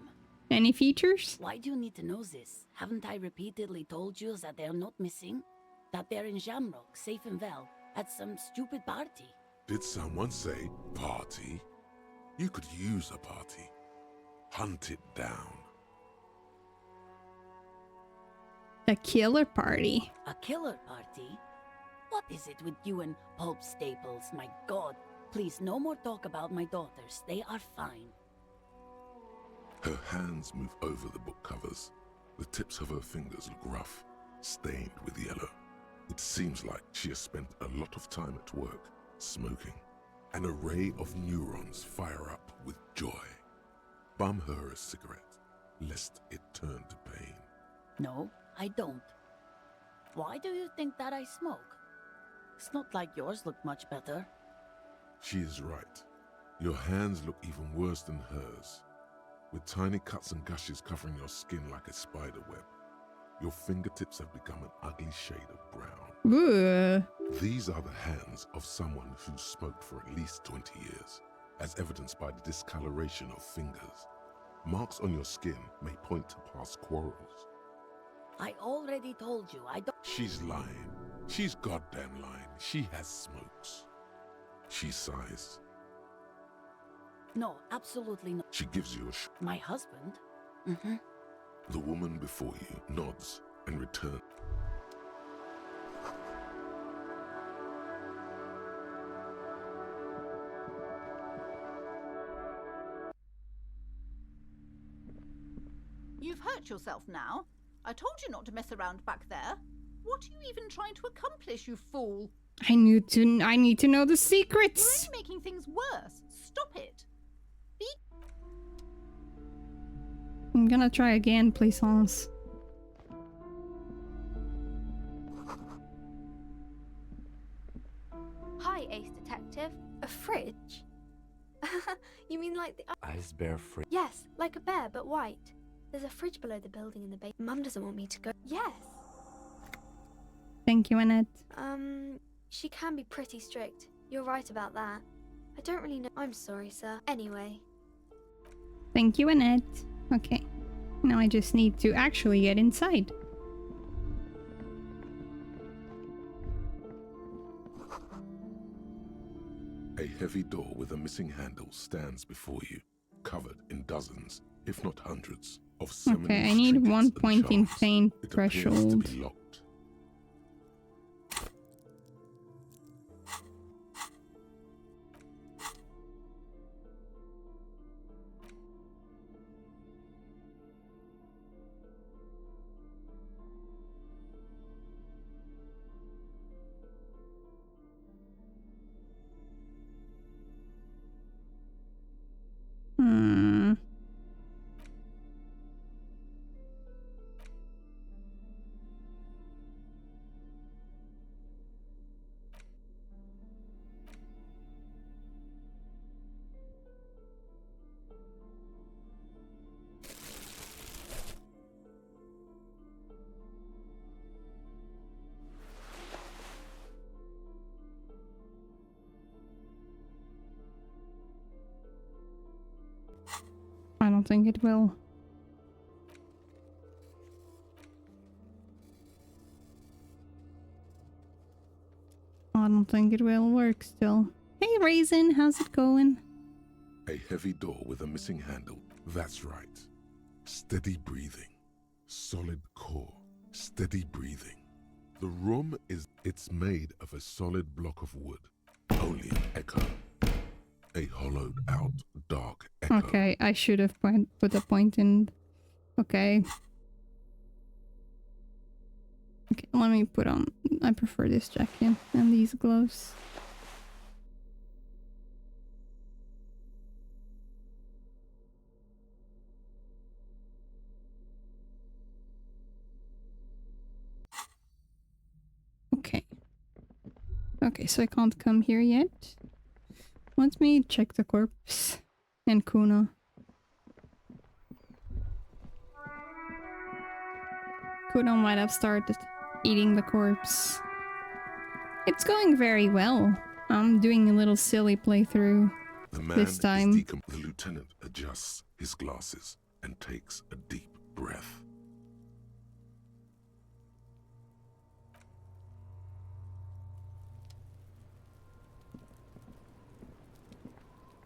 Any features? Why do you need to know this? Haven't I repeatedly told you that they're not missing? That they're in Shamrock, safe and well, at some stupid party? Did someone say party? You could use a party. Hunt it down. A killer party. A killer party? What is it with you and Pulp Staples? My god. Please, no more talk about my daughters. They are fine. Her hands move over the book covers. The tips of her fingers look rough, stained with yellow. It seems like she has spent a lot of time at work, smoking. An array of neurons fire up with joy. Bum her a cigarette, lest it turn to pain. No, I don't. Why do you think that I smoke? It's not like yours look much better. She is right. Your hands look even worse than hers, with tiny cuts and gushes covering your skin like a spider web. Your fingertips have become an ugly shade of brown. Ooh. These are the hands of someone who's smoked for at least 20 years, as evidenced by the discoloration of fingers. Marks on your skin may point to past quarrels. I already told you, I don't... She's lying. She's goddamn lying. She has smokes. She sighs. No, absolutely not. She gives you a My husband? Mm-hmm. The woman before you nods and returns. You've hurt yourself now. I told you not to mess around back there. What are you even trying to accomplish, you fool? I need to know the You're secrets. only making things worse. Stop it. Be... I'm gonna try again, Plaisance. right, Ace Detective. A fridge? You mean like the... Ice bear fridge. Yes, like a bear, but white. There's a fridge below the building in the basement. Mum doesn't want me to go. Yes. Thank you, Annette. She can be pretty strict. You're right about that. I don't really know. I'm sorry, sir. Anyway. Thank you, Annette. Okay. Now I just need to actually get inside. A heavy door with a missing handle stands before you, covered in dozens, if not hundreds, of seminal Okay, I need trinkets 1 and point in charms. pain It appears to threshold. be locked. Hmm. I don't think it will. I don't think it will work still. Hey Raisin, how's it going? A heavy door with a missing handle. That's right. Steady breathing. Solid core. Steady breathing. The room it's made of a solid block of wood. Only an echo. A hollowed out dark echo. Okay, I should have put a point in. Okay. Okay, let me put on. I prefer this jacket and these gloves. Okay. Okay, so I can't come here yet. Let me check the corpse and Kuna. Kuna might have started eating the corpse. It's going very well. I'm doing a little silly playthrough this time. The lieutenant adjusts his glasses and takes a deep breath.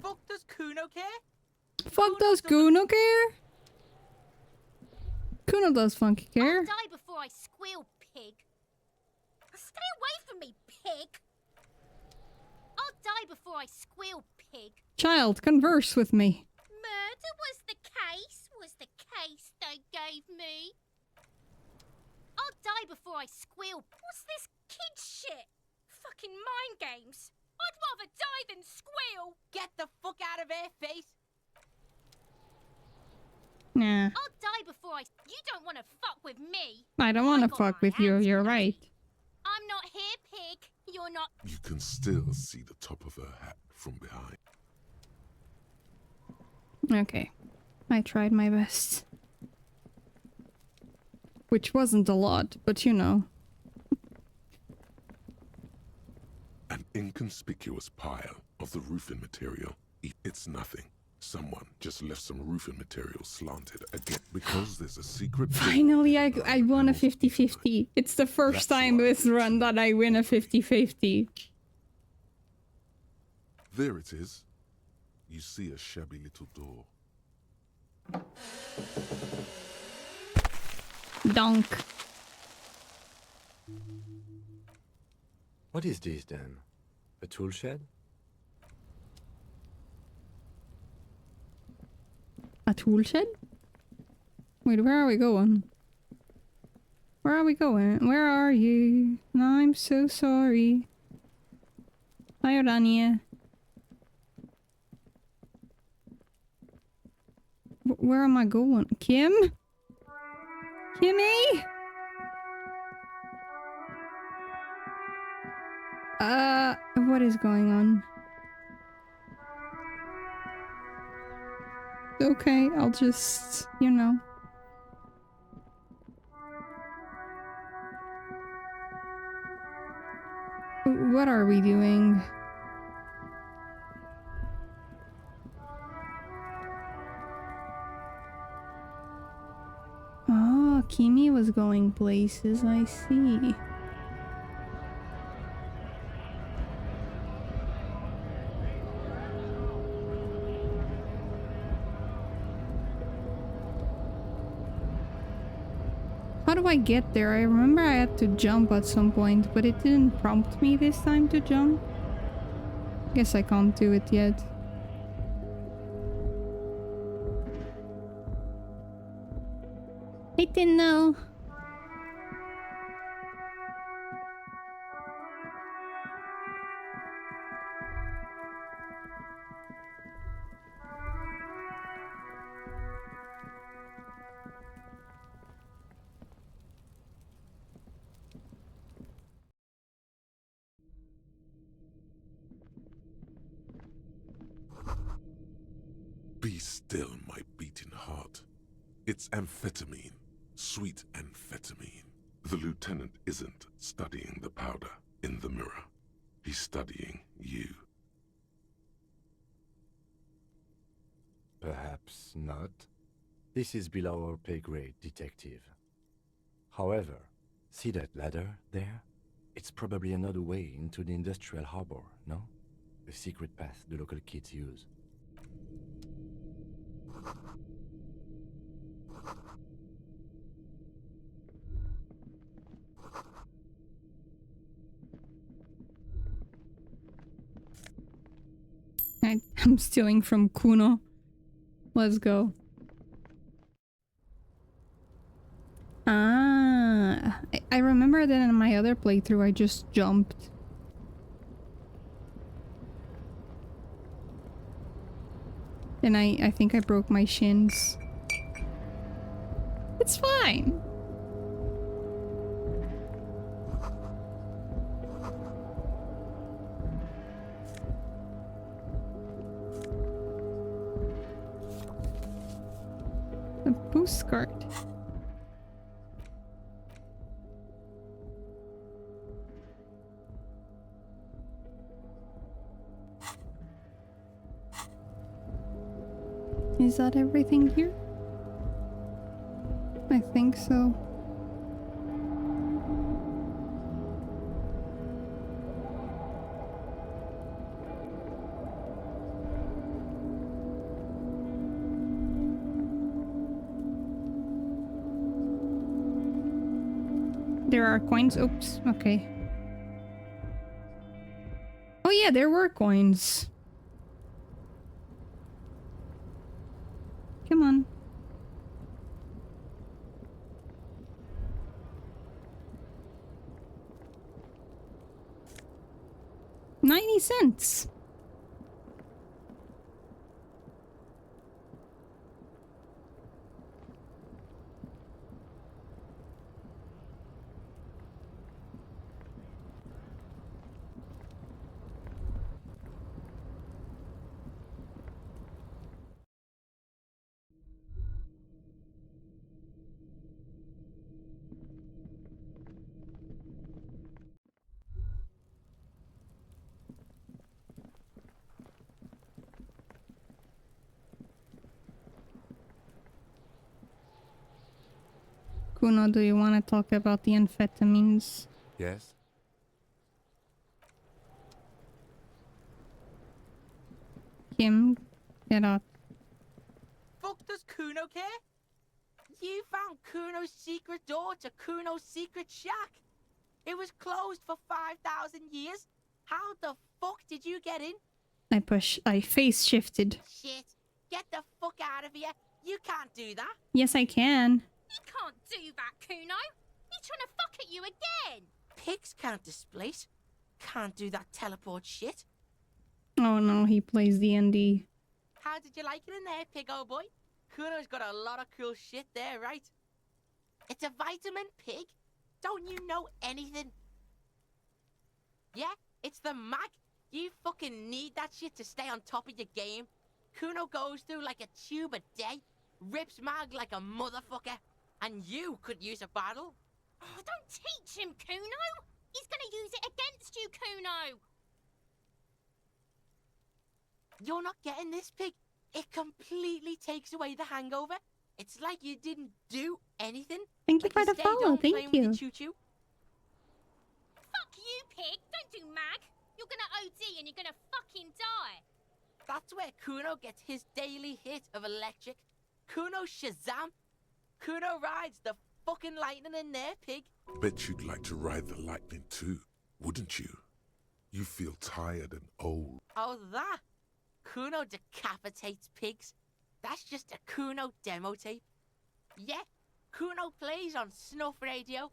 Fuck does Kuno care? Fuck does Kuno care? Kuno does funky care. I'll die before I squeal, pig. Stay away from me, pig. I'll die before I squeal, pig. Child, converse with me. Murder was the case they gave me. I'll die before I squeal. What's this kid shit? Fucking mind games. I'd rather die than squeal. Get the fuck out of here, face. Nah. I'll die before I... You don't want to fuck with me. I don't want to fuck with you, you're right. I'm not here, pig. You're not... You can still see the top of her hat from behind. Okay. I tried my best. Which wasn't a lot, but you know. An inconspicuous pile of the roofing material. It's nothing. Someone just left some roofing material slanted again because there's a secret. Finally, I won a 50-50. It's the first time this run that I win a 50-50. There it is. You see a shabby little door. Donk. What is this then? A tool shed? A tool shed? Wait, where are we going? Where are we going? Where are you? I'm so sorry. Hi, Ronnie. Where am I going? Kim? Kimmy? What is going on? Okay, I'll just, you know. What are we doing? Oh, Kimi was going places, I see. How do I get there? I remember I had to jump at some point, but it didn't prompt me this time to jump. Guess I can't do it yet. I didn't know. Be still, my beating heart. It's amphetamine. Sweet amphetamine. The lieutenant isn't studying the powder in the mirror. He's studying you. Perhaps not. This is below our pay grade, detective. However, see that ladder there? It's probably another way into the industrial harbor, no? A secret path the local kids use. I'm stealing from Kuno. Let's go. Ah, I remember that in my other playthrough I just jumped. And I think I broke my shins. It's fine. A postcard. Is that everything here? I think so. There are coins. Oops. Okay. Oh yeah, there were coins. Come on. $0.90. Kuno, do you want to talk about the amphetamines? Yes? Kim, get up. Fuck does Kuno care? You found Kuno's secret door to Kuno's secret shack. It was closed for 5,000 years. How the fuck did you get in? I face shifted. Shit. Get the fuck out of here. You can't do that. Yes, I can. You can't do that, Kuno. He's trying to fuck at you again. Pigs can't displace. Can't do that teleport shit. Oh no, he plays D&D. How did you like it in there, pig old boy? Kuno's got a lot of cool shit there, right? It's a vitamin pig. Don't you know anything? Yeah? It's the mag. You fucking need that shit to stay on top of your game. Kuno goes through like a tube a day, rips mag like a motherfucker, and you could use a battle. Oh, don't teach him, Kuno! He's gonna use it against you, Kuno! You're not getting this, pig. It completely takes away the hangover. It's like you didn't do anything. Thank you like for the stayed follow, home thank playing you. With your choo-choo. Fuck you, pig! Don't do mag! You're gonna OD and you're gonna fucking die! That's where Kuno gets his daily hit of electric. Kuno Shazam. Kuno rides the fucking lightning in there, pig. Bet you'd like to ride the lightning too, wouldn't you? You feel tired and old. Oh, that? Kuno decapitates pigs. That's just a Kuno demo tape. Yeah, Kuno plays on snuff radio,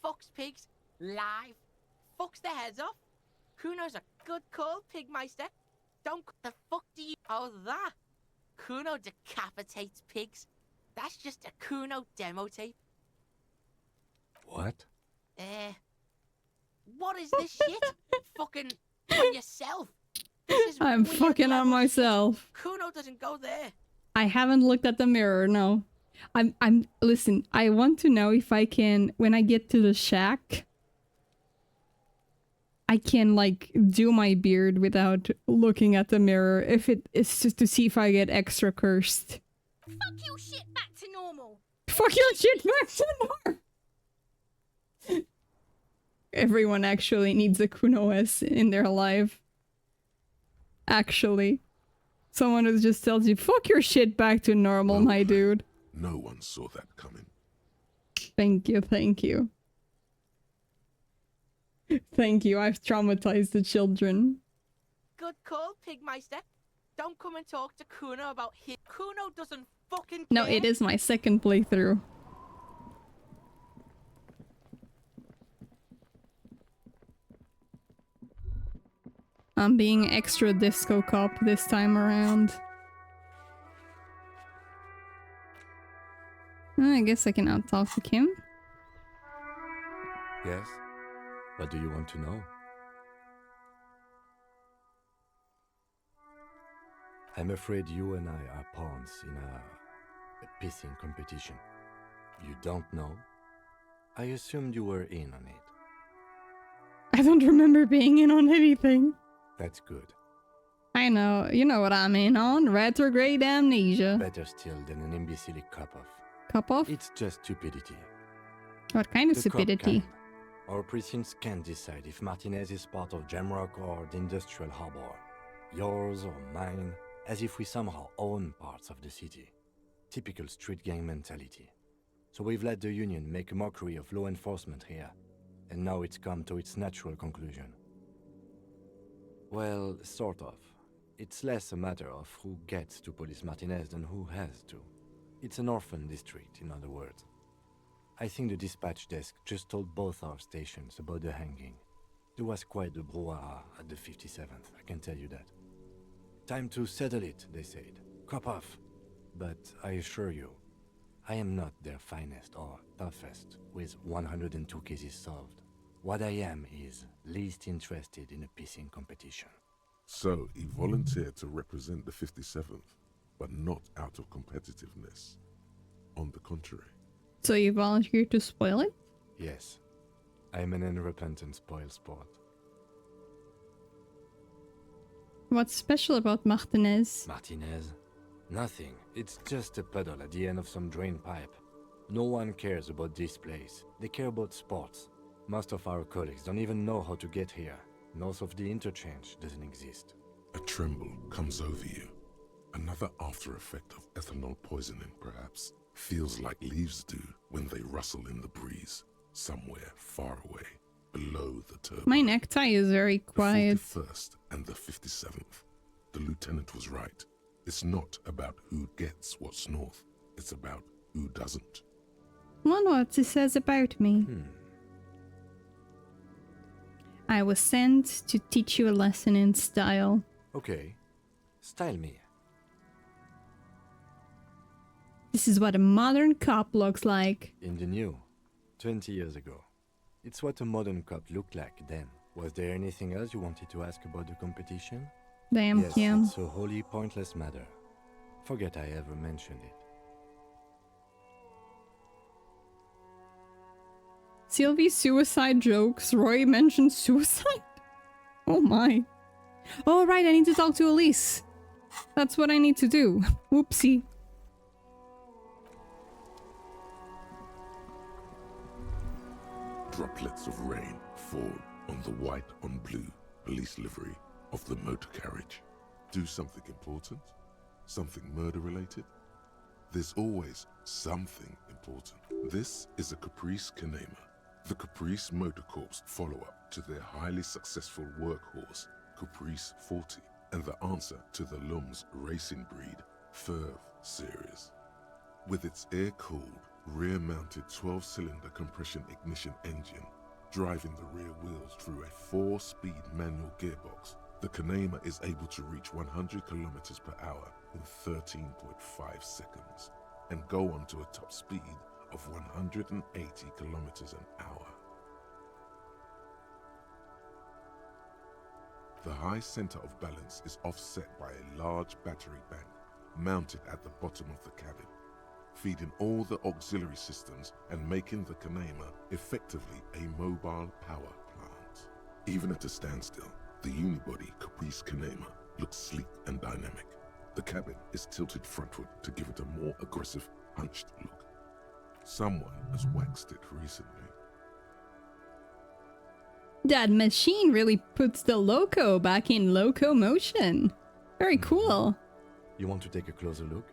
fucks pigs, live, fucks their heads off. Kuno's a good call, Pigmeister. Don't... The fuck do you... Oh, that? Kuno decapitates pigs. That's just a Kuno demo tape. What? What is this shit? Fucking on yourself. This is I'm weird fucking on level shit. myself. Kuno doesn't go there. I haven't looked at the mirror, no. Listen, I want to know if I can, when I get to the shack, I can, like, do my beard without looking at the mirror. If it is just to see if I get extra cursed. Fuck your shit back to normal! Fuck your shit back to normal! Everyone actually needs a Kuno S in their life. Actually. Someone who just tells you, fuck your shit back to normal, my dude. No one saw that coming. Thank you, thank you. Thank you, I've traumatized the children. Good call, Pigmeister. Don't come and talk to Kuno about him. Kuno doesn't fucking No, care. it is my second playthrough. I'm being extra disco cop this time around. I guess I can out-talk to Kim. Yes? What do you want to know? I'm afraid you and I are pawns in a pissing competition. You don't know? I assumed you were in on it. I don't remember being in on anything. That's good. I know, you know what I'm in on. Retrograde amnesia. Better still than an imbecile cup-off. Cup-off? It's just stupidity. What kind of The cop stupidity? kind. Our precincts can't decide if Martinez is part of Jamrock or the Industrial Harbor. Yours or mine, as if we somehow own parts of the city. Typical street gang mentality. So we've let the Union make a mockery of law enforcement here. And now it's come to its natural conclusion. Well, sort of. It's less a matter of who gets to police Martinez than who has to. It's an orphan district, in other words. I think the dispatch desk just told both our stations about the hanging. There was quite the brouhaha at the 57th, I can tell you that. Time to settle it, they said. Cop off. But I assure you, I am not their finest or toughest, with 102 cases solved. What I am is least interested in a pissing competition. So, he volunteered to represent the 57th, but not out of competitiveness. On the contrary. So you volunteered to spoil it? Yes. I'm an unrepentant spoil sport. What's special about Martinez? Martinez? Nothing. It's just a puddle at the end of some drain pipe. No one cares about this place. They care about sports. Most of our colleagues don't even know how to get here. North of the interchange doesn't exist. A tremble comes over you. Another after effect of ethanol poisoning, perhaps. Feels like leaves do when they rustle in the breeze, somewhere far away, below the turbo. My necktie is very quiet. The 41st and the 57th. The lieutenant was right. It's not about who gets what's north. It's about who doesn't. Wonder what it says about me. I was sent to teach you a lesson in style. Okay. Style me. This is what a modern cop looks like. In the new, 20 years ago. It's what a modern cop looked like then. Was there anything else you wanted to ask about the competition? Damn, yes, Kim. It's a wholly pointless matter. Forget I ever mentioned it. Sylvie's suicide jokes. Roy mentioned suicide? Oh my. Oh right, I need to talk to Elise. That's what I need to do. Whoopsie. Droplets of rain fall on the white on blue police livery of the motor carriage. Do something important? Something murder-related? There's always something important. This is a Caprice Kanema, the Caprice Motor Corps follow-up to their highly successful workhorse, Caprice 40, and the answer to the Lum's racing breed, Ferv series. With its air-cooled, rear-mounted 12-cylinder compression ignition engine, driving the rear wheels through a 4-speed manual gearbox, the Kanema is able to reach 100 kilometers per hour in 13.5 seconds and go on to a top speed of 180 kilometers an hour. The high center of balance is offset by a large battery bank mounted at the bottom of the cabin, feeding all the auxiliary systems and making the Kanema effectively a mobile power plant. Even at a standstill, the unibody Caprice Kanema looks sleek and dynamic. The cabin is tilted frontward to give it a more aggressive, hunched look. Someone has waxed it recently. That machine really puts the loco back in locomotion. Very cool. You want to take a closer look?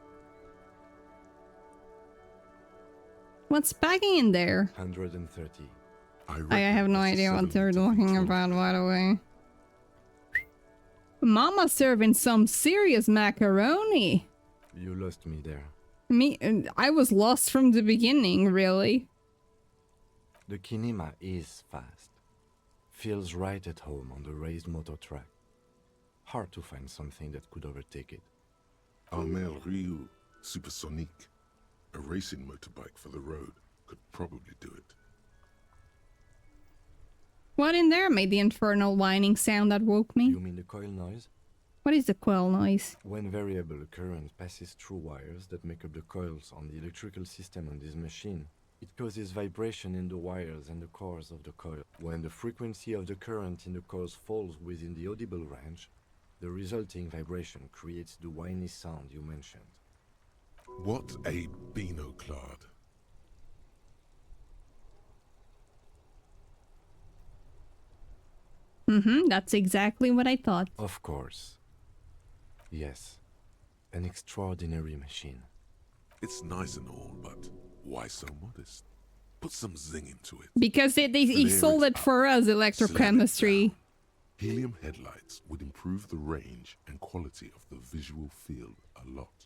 What's packing in there? 130. I have no idea what they're talking about, by the way. Mama serving some serious macaroni. You lost me there. I was lost from the beginning, really. The Kinema is fast. Feels right at home on the raised motor track. Hard to find something that could overtake it. Armel Ryu Supersonique, a racing motorbike for the road, could probably do it. What in there made the infernal whining sound that woke me? You mean the coil noise? What is the coil noise? When variable current passes through wires that make up the coils on the electrical system on this machine, it causes vibration in the wires and the cores of the coil. When the frequency of the current in the coils falls within the audible range, the resulting vibration creates the whiny sound you mentioned. What a binoclard. That's exactly what I thought. Of course. Yes. An extraordinary machine. It's nice and all, but why so modest? Put some zing into it. Because he sold it for us, electrochemistry. Helium headlights would improve the range and quality of the visual field a lot.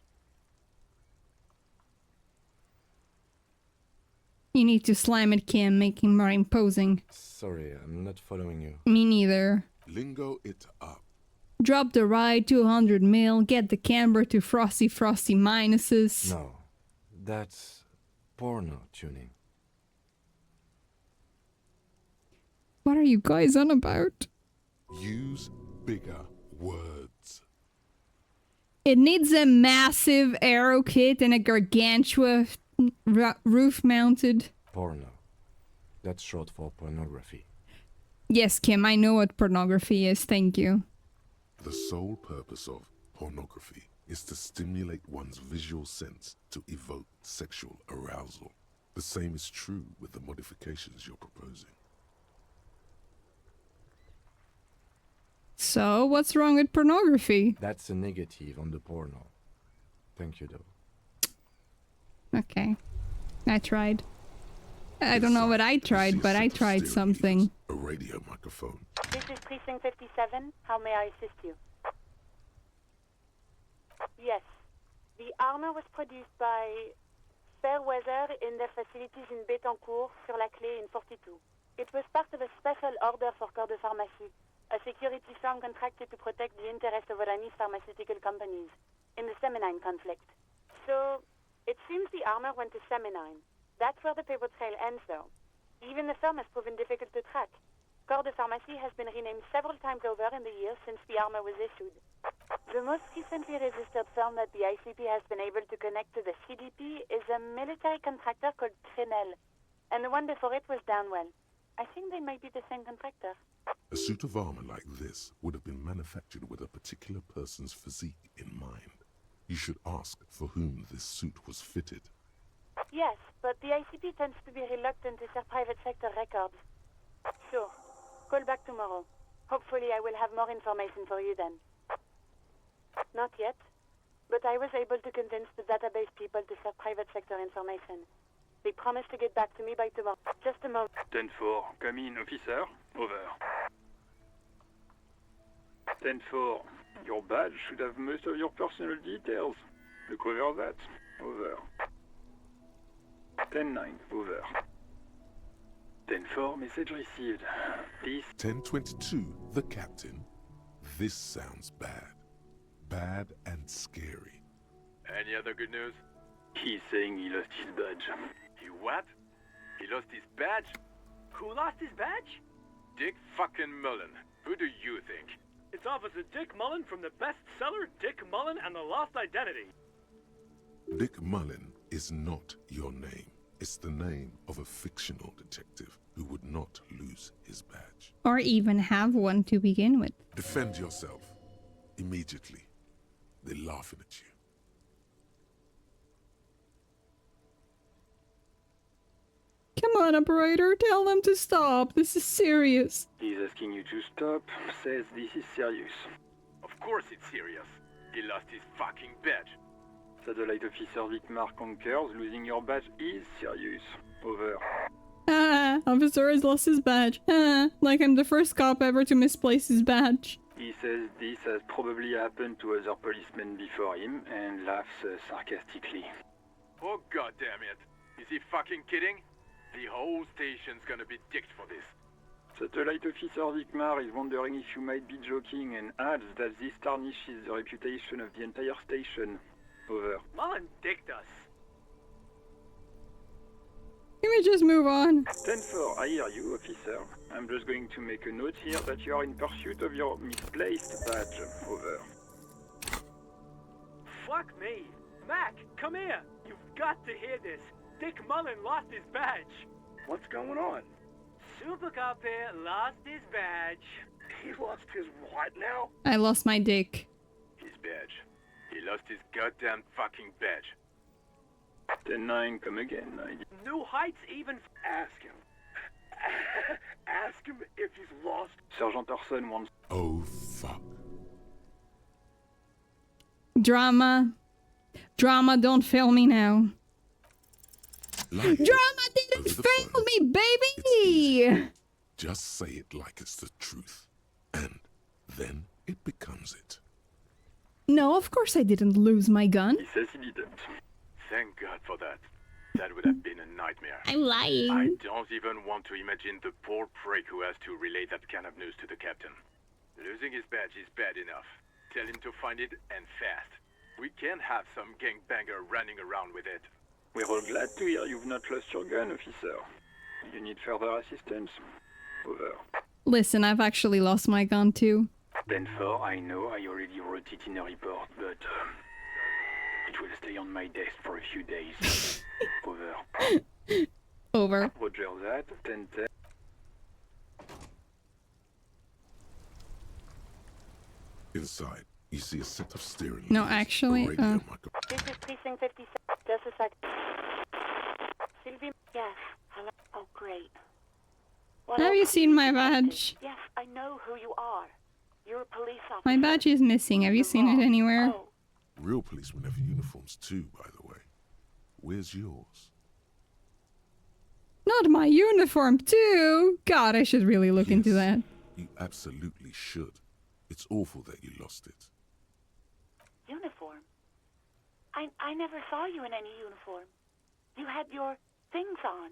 You need to slam it, Kim, make him more imposing. Sorry, I'm not following you. Me neither. Lingo it up. Drop the ride 200 mil, get the camber to frosty minuses. No, that's porno tuning. What are you guys on about? Use bigger words. It needs a massive aero kit and a gargantua roof mounted. Porno. That's short for pornography. Yes, Kim, I know what pornography is, thank you. The sole purpose of pornography is to stimulate one's visual sense to evoke sexual arousal. The same is true with the modifications you're proposing. So, what's wrong with pornography? That's a negative on the porno. Thank you, though. Okay. I tried. I don't know what I tried, but I tried something. A radio microphone. This is Precinct 57. How may I assist you? Yes. The armor was produced by Fairweather in their facilities in Bétancourt, sur la Clé in 42. It was part of a special order for Corps de Pharmacie, a security firm contracted to protect the interests of Oranese pharmaceutical companies in the Seminine conflict. So, it seems the armor went to Seminine. That's where the paper trail ends, though. Even the firm has proven difficult to track. Corps de Pharmacie has been renamed several times over in the years since the armor was issued. The most recently registered firm that the ICP has been able to connect to the CDP is a military contractor called Trinell, and the one before it was Downwell. I think they might be the same contractor. A suit of armor like this would have been manufactured with a particular person's physique in mind. You should ask for whom this suit was fitted. Yes, but the ICP tends to be reluctant to share private sector records. Sure. Call back tomorrow. Hopefully I will have more information for you then. Not yet, but I was able to convince the database people to share private sector information. They promised to get back to me by tomorrow. Just a moment. 10-4, come in, officer. Over. 10-4, your badge should have most of your personal details. Look over that. Over. 10-9, over. 10-4, message received. Please. 1022, the captain. This sounds bad. Bad and scary. Any other good news? He's saying he lost his badge. He what? He lost his badge? Who lost his badge? Dick fucking Mullen. Who do you think? It's Officer Dick Mullen from the bestseller Dick Mullen and the Lost Identity. Dick Mullen is not your name. It's the name of a fictional detective who would not lose his badge. Or even have one to begin with. Defend yourself. Immediately. They're laughing at you. Come on, operator, tell them to stop. This is serious. He's asking you to stop. Says this is serious. Of course it's serious. He lost his fucking badge. Satellite Officer Vicmar concurs. Losing your badge is serious. Over. Ah, officer has lost his badge. Ah, like I'm the first cop ever to misplace his badge. He says this has probably happened to other policemen before him and laughs sarcastically. Oh goddamn it. Is he fucking kidding? The whole station's gonna be dicked for this. Satellite Officer Vicmar is wondering if you might be joking and adds that this tarnishes the reputation of the entire station. Over. Mullen dicked us. Can we just move on? 10-4, I hear you, officer. I'm just going to make a note here that you are in pursuit of your misplaced badge. Over. Fuck me. Mac, come here. You've got to hear this. Dick Mullen lost his badge. What's going on? Super Cop here lost his badge. He lost his what now? I lost my dick. His badge. He lost his goddamn fucking badge. 10-9, come again. New Heights even... Ask him. Ask him if he's lost. Sergeant Orson wants... Oh, fuck. Drama. Drama, don't fail me now. Like Drama didn't fail me, baby! Just say it like it's the truth. And then it becomes it. No, of course I didn't lose my gun. He says he didn't. Thank God for that. That would have been a nightmare. I'm lying. I don't even want to imagine the poor prick who has to relay that kind of news to the captain. Losing his badge is bad enough. Tell him to find it and fast. We can't have some gangbanger running around with it. We're all glad to hear you've not lost your gun, officer. You need further assistance. Over. Listen, I've actually lost my gun too. 10-4, I know I already wrote it in a report, but it will stay on my desk for a few days. Over. Over. Roger that. 10-10. Inside, you see a set of steering No, wheels, actually, a radio microphone. This is Precinct 57. Just a sec. Sylvie? Yes. Hello? Oh, great. What Have else? you seen my badge? Yes, I know who you are. You're a police officer. My badge is missing. Have you seen it anywhere? Oh, Real policemen have uniforms too, by the way. Where's yours? Not my uniform too! God, I should really look into that. You absolutely should. It's awful that you lost it. uniform? I never saw you in any uniform. You had your things on.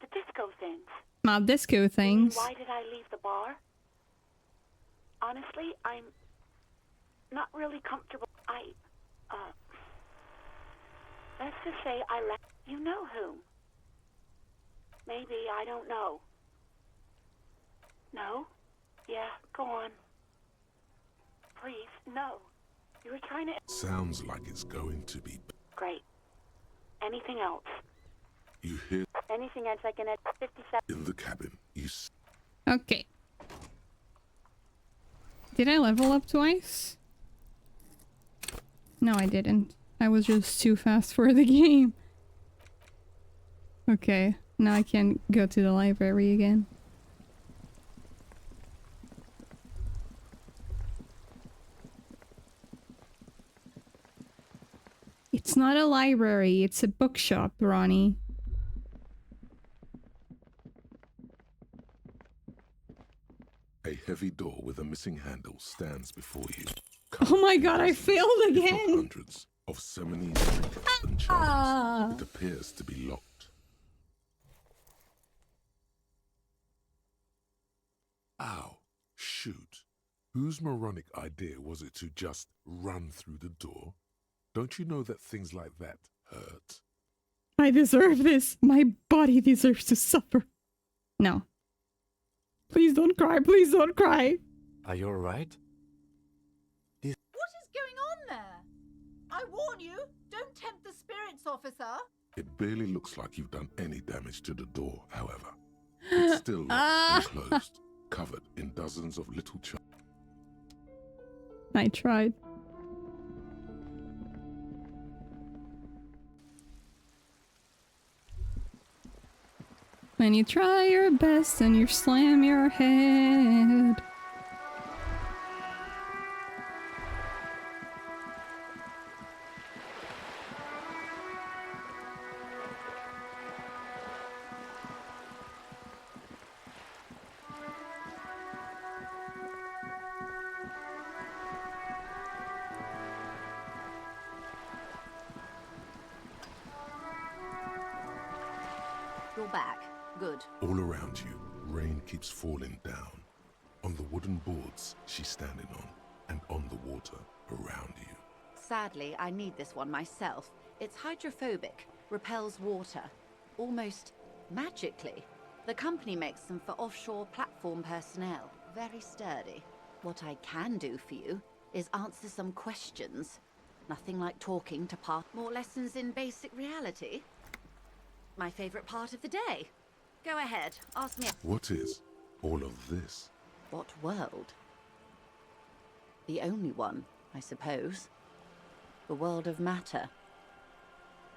The disco things. My disco things. Why did I leave the bar? Honestly, I'm not really comfortable. Let's just say I left. You know whom? Maybe, I don't know. No? Yeah, go on. Please, no. You were trying to... Sounds like it's going to be... Great. Anything else? You hear... Anything else I can add? 57... In the cabin, Okay. Did I level up twice? No, I didn't. I was just too fast for the game. Okay, now I can go to the library again. It's not a library, it's a bookshop, Ronnie. A heavy door with a missing handle stands before you. Oh my god, I failed again! Hundreds of Seminoles trinkets and charms. It appears to be locked. Ow. Shoot. Whose moronic idea was it to just run through the door? Don't you know that things like that hurt? I deserve this. My body deserves to suffer. No. Please don't cry. Please don't cry. Are you alright? What is going on there? I warn you, don't tempt the spirits, officer. It barely looks like you've done any damage to the door, however. It's still locked and closed, covered in dozens of little charms. I tried. When you try your best and you slam your head. You're back. Good. All around you, rain keeps falling down. On the wooden boards she's standing on, and on the water around you. Sadly, I need this one myself. It's hydrophobic, repels water, almost magically. The company makes them for offshore platform personnel. Very sturdy. What I can do for you is answer some questions. Nothing like talking to pass. More lessons in basic reality. My favorite part of the day. Go ahead, ask me. What is all of this? What world? The only one, I suppose. The world of matter.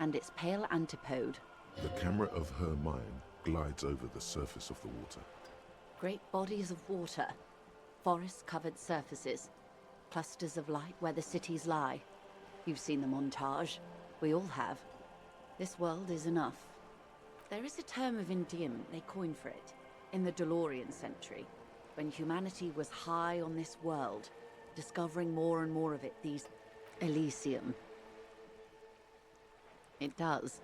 And its pale antipode. The camera of her mind glides over the surface of the water. Great bodies of water. Forest-covered surfaces. Clusters of light where the cities lie. You've seen the montage. We all have. This world is enough. There is a term of endearment they coined for it, in the DeLorean century, when humanity was high on this world, discovering more and more of it, these Elysium. It does.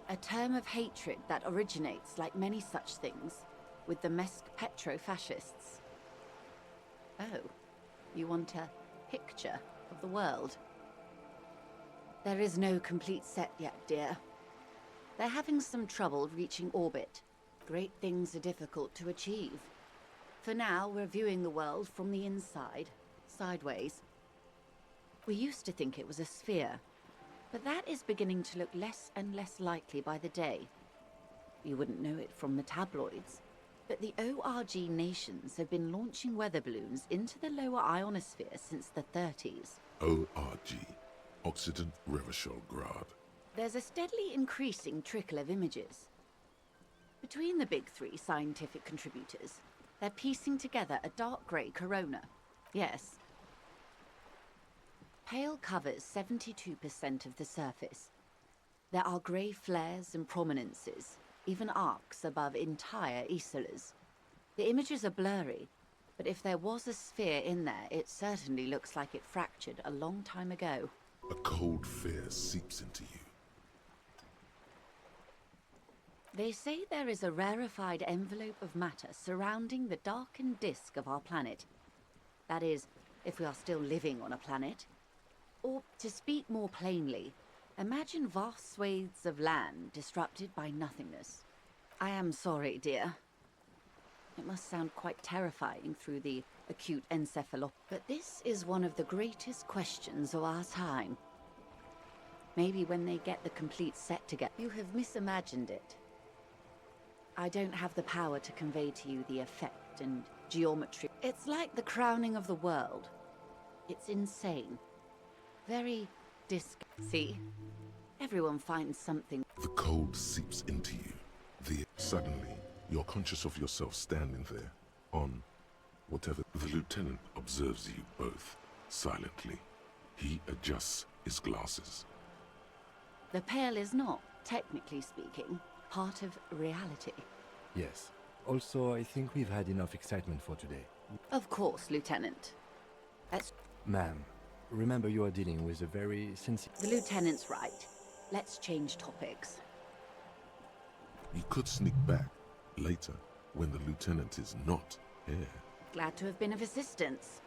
A term of hatred that originates, like many such things, with the Mesk petro-fascists. Oh, you want a picture of the world? There is no complete set yet, dear. They're having some trouble reaching orbit. Great things are difficult to achieve. For now, we're viewing the world from the inside, sideways. We used to think it was a sphere, but that is beginning to look less and less likely by the day. You wouldn't know it from the tabloids, but the ORG nations have been launching weather balloons into the lower ionosphere since the 30s. ORG, Occident Revichol-Grad. There's a steadily increasing trickle of images. Between the big three scientific contributors, they're piecing together a dark grey corona. Yes. Pale covers 72% of the surface. There are grey flares and prominences, even arcs above entire isolas. The images are blurry, but if there was a sphere in there, it certainly looks like it fractured a long time ago. A cold fear seeps into you. They say there is a rarefied envelope of matter surrounding the darkened disk of our planet. That is, if we are still living on a planet. Or, to speak more plainly, imagine vast swathes of land disrupted by nothingness. I am sorry, dear. It must sound quite terrifying through the acute encephalopathy. But this is one of the greatest questions of our time. Maybe when they get the complete set together. You have misimagined it. I don't have the power to convey to you the effect and geometry. It's like the crowning of the world. It's insane. Very See? Everyone finds something. The cold seeps into you. Suddenly, you're conscious of yourself standing there, on whatever. The lieutenant observes you both, silently. He adjusts his glasses. The Pale is not, technically speaking, part of reality. Yes. Also, I think we've had enough excitement for today. Of course, Lieutenant. Ma'am, remember you are dealing with a very sensitive... The Lieutenant's right. Let's change topics. You could sneak back later when the lieutenant is not here. Glad to have been of assistance.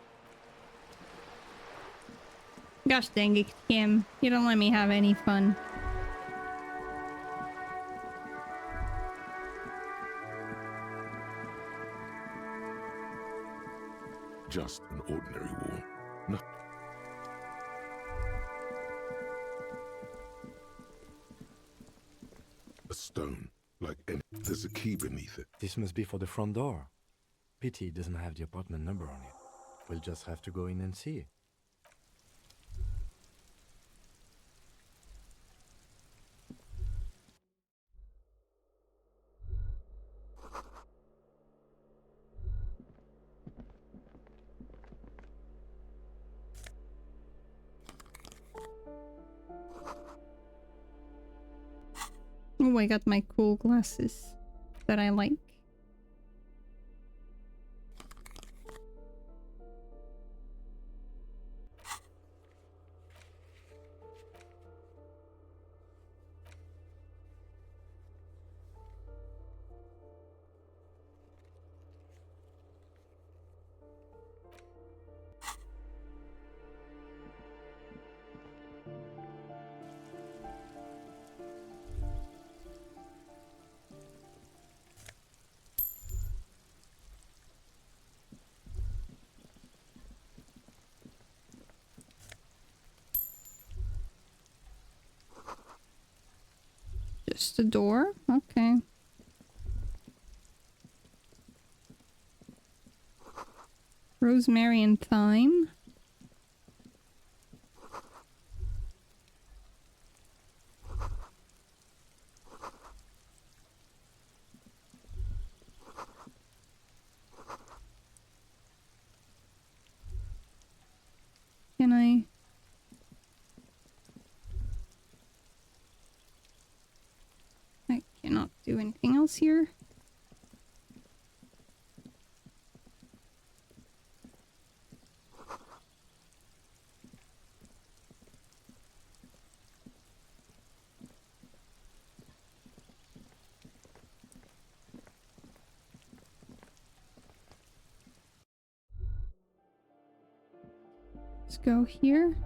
Gosh dang it, Kim. You don't let me have any fun. Just an ordinary war. No. A stone, like any. There's a key beneath it. This must be for the front door. Pity it doesn't have the apartment number on it. We'll just have to go in and see. Oh, I got my cool glasses that I like. Just a door? Okay. Rosemary and thyme. Can I cannot do anything else here. Let's go here.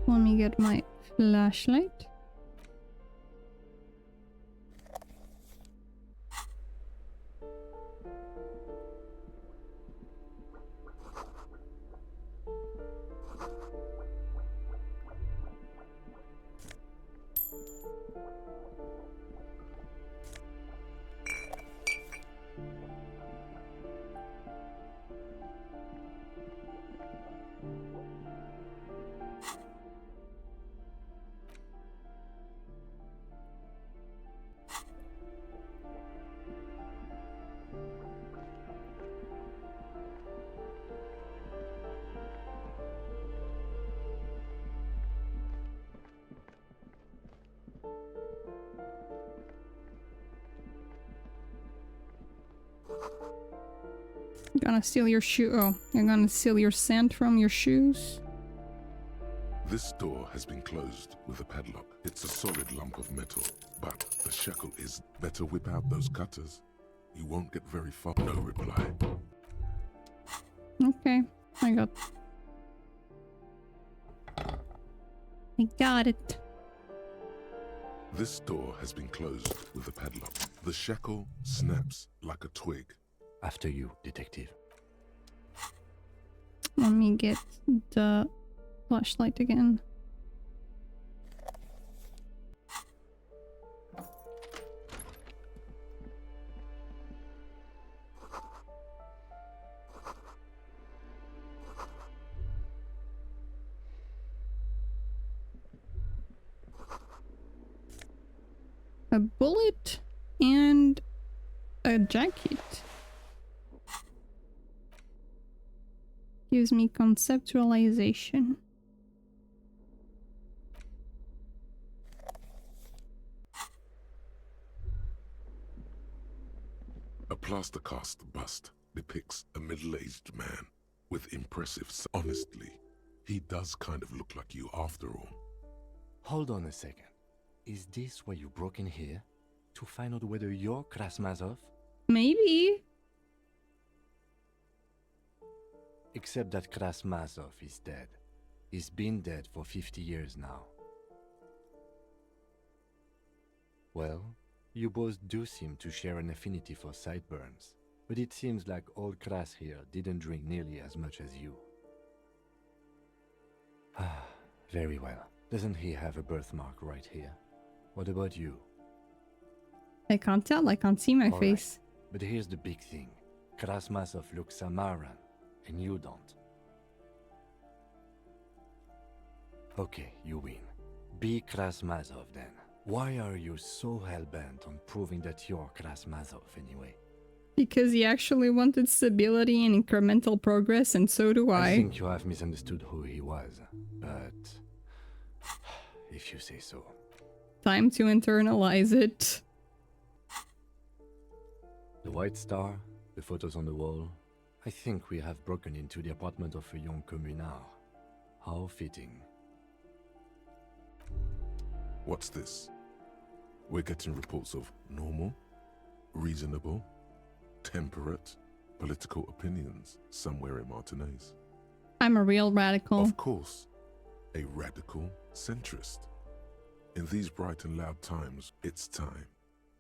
Let me get my flashlight. Gonna steal your shoe. Oh, you're gonna steal your scent from your shoes. This door has been closed with a padlock. It's a solid lump of metal, but the shackle is better. Whip out those cutters. You won't get very far. No reply. Okay, I got it. This door has been closed with a padlock. The shackle snaps like a twig. After you, detective. Let me get the flashlight again. A bullet and a jacket. Gives me conceptualization. A plaster cast bust depicts a middle-aged man with impressive... Honestly, he does kind of look like you after all. Hold on a second. Is this why you broke in here? To find out whether you're Krasmazov? Maybe. Except that Krasmazov is dead. He's been dead for 50 years now. Well, you both do seem to share an affinity for sideburns, but it seems like old Kras here didn't drink nearly as much as you. Ah, very well. Doesn't he have a birthmark right here? What about you? I can't tell, I can't see my All face. right. But here's the big thing. Krasmazov looks Samaran, and you don't. Okay, you win. Be Krasmazov then. Why are you so hell-bent on proving that you're Krasmazov anyway? Because he actually wanted stability and incremental progress, and so do I. I think you have misunderstood who he was, but if you say so. Time to internalize it. The White Star, the photos on the wall. I think we have broken into the apartment of a young communard. How fitting. What's this? We're getting reports of normal, reasonable, temperate political opinions somewhere in Martinez. I'm a real radical. Of course, a radical centrist. In these bright and loud times, it's time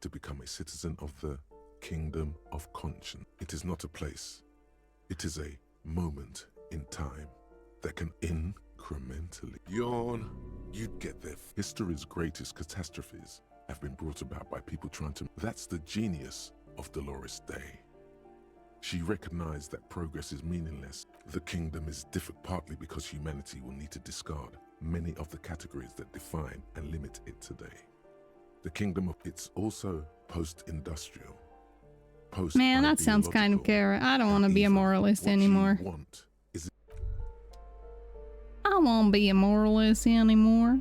to become a citizen of the kingdom of conscience. It is not a place. It is a moment in time that can incrementally... Yawn. You'd get there. History's greatest catastrophes have been brought about by people trying to... That's the genius of Dolores Day. She recognized that progress is meaningless. The kingdom is different partly because humanity will need to discard many of the categories that define and limit it today. The kingdom of... It's also post-industrial. Man, that sounds kind of scary. I don't want to be a moralist anymore. I won't be a moralist anymore.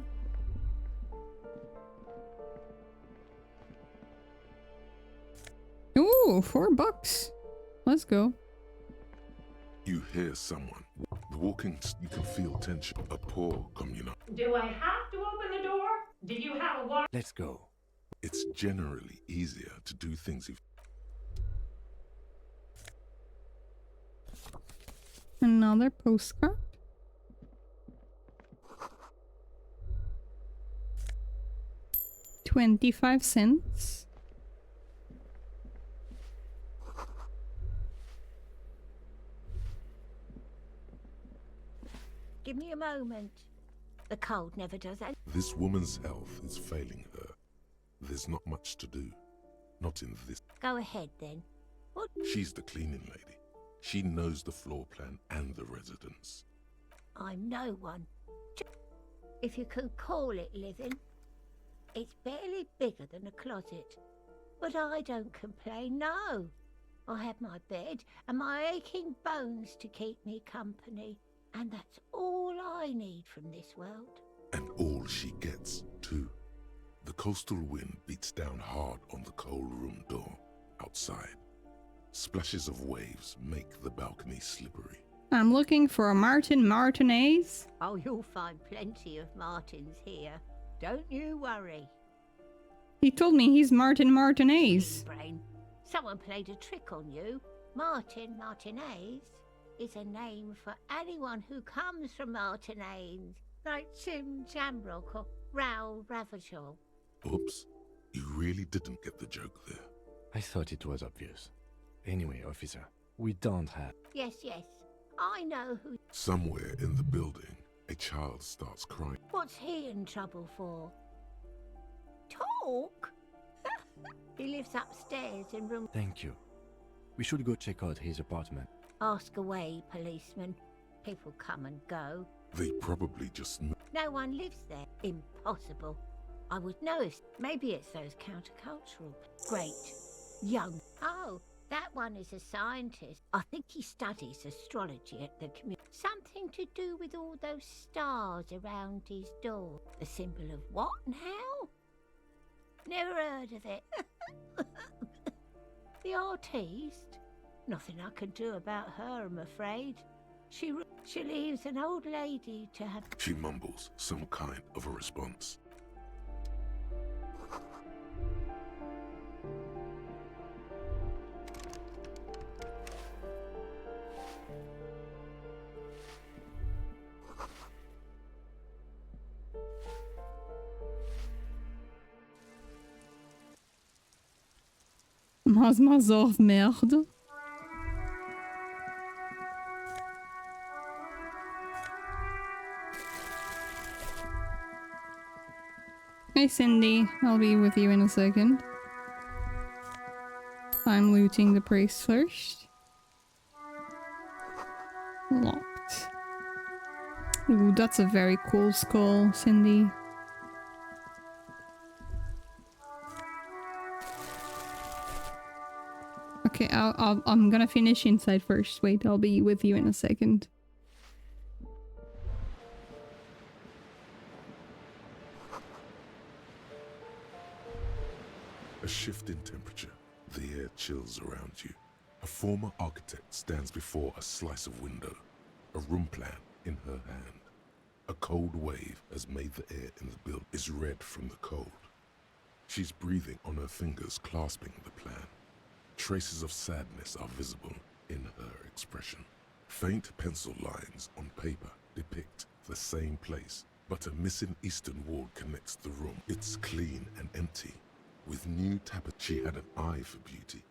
Ooh, $4. Let's go. You hear someone walking, you can feel tension. A poor communal. Do I have to open the door? Do you have a warrant? Let's go. It's generally easier to do things if... Another postcard. $0.25. Give me a moment. The cold never does that. This woman's health is failing her. There's not much to do. Not in this. Go ahead then. What? She's the cleaning lady. She knows the floor plan and the residence. I'm no one. If you can call it living. It's barely bigger than a closet. But I don't complain, no. I have my bed and my aching bones to keep me company. And that's all I need from this world. And all she gets, too. The coastal wind beats down hard on the coal room door outside. Splashes of waves make the balcony slippery. I'm looking for a Martin Martinez. Oh, you'll find plenty of Martins here. Don't you worry. He told me he's Martin Martinez. Brain. Someone played a trick on you. Martin Martinez. is a name for anyone who comes from Martinaise, like Tim Jambrook or Raoul Ravachol. Oops. You really didn't get the joke there. I thought it was obvious. Anyway, officer, we don't have... Yes, yes, I know who... Somewhere in the building, a child starts crying. What's he in trouble for? Talk? He lives upstairs in room... Thank you. We should go check out his apartment. Ask away, policeman. People come and go. They probably just know. No one lives there. Impossible. I would know if... Maybe it's those countercultural... Great. Young. Oh, that one is a scientist. I think he studies astrology at the community. Something to do with all those stars around his door. The symbol of what now? Never heard of it. The artiste? Nothing I can do about her, I'm afraid. She leaves an old lady to have... She mumbles some kind of a response. Mas oh merde. Hey Cindy, I'll be with you in a second. I'm looting the priest first. Locked. Ooh, that's a very cool skull, Cindy. Okay, I'm gonna finish inside first. Wait, I'll be with you in a second. A shift in temperature. The air chills around you. A former architect stands before a slice of window, a room plan in her hand. A cold wave has made the air in the building is red from the cold. She's breathing on her fingers, clasping the plan. Traces of sadness are visible in her expression. Faint pencil lines on paper depict the same place, but a missing eastern wall connects the room. It's clean and empty. With new tapestry, she had an eye for beauty.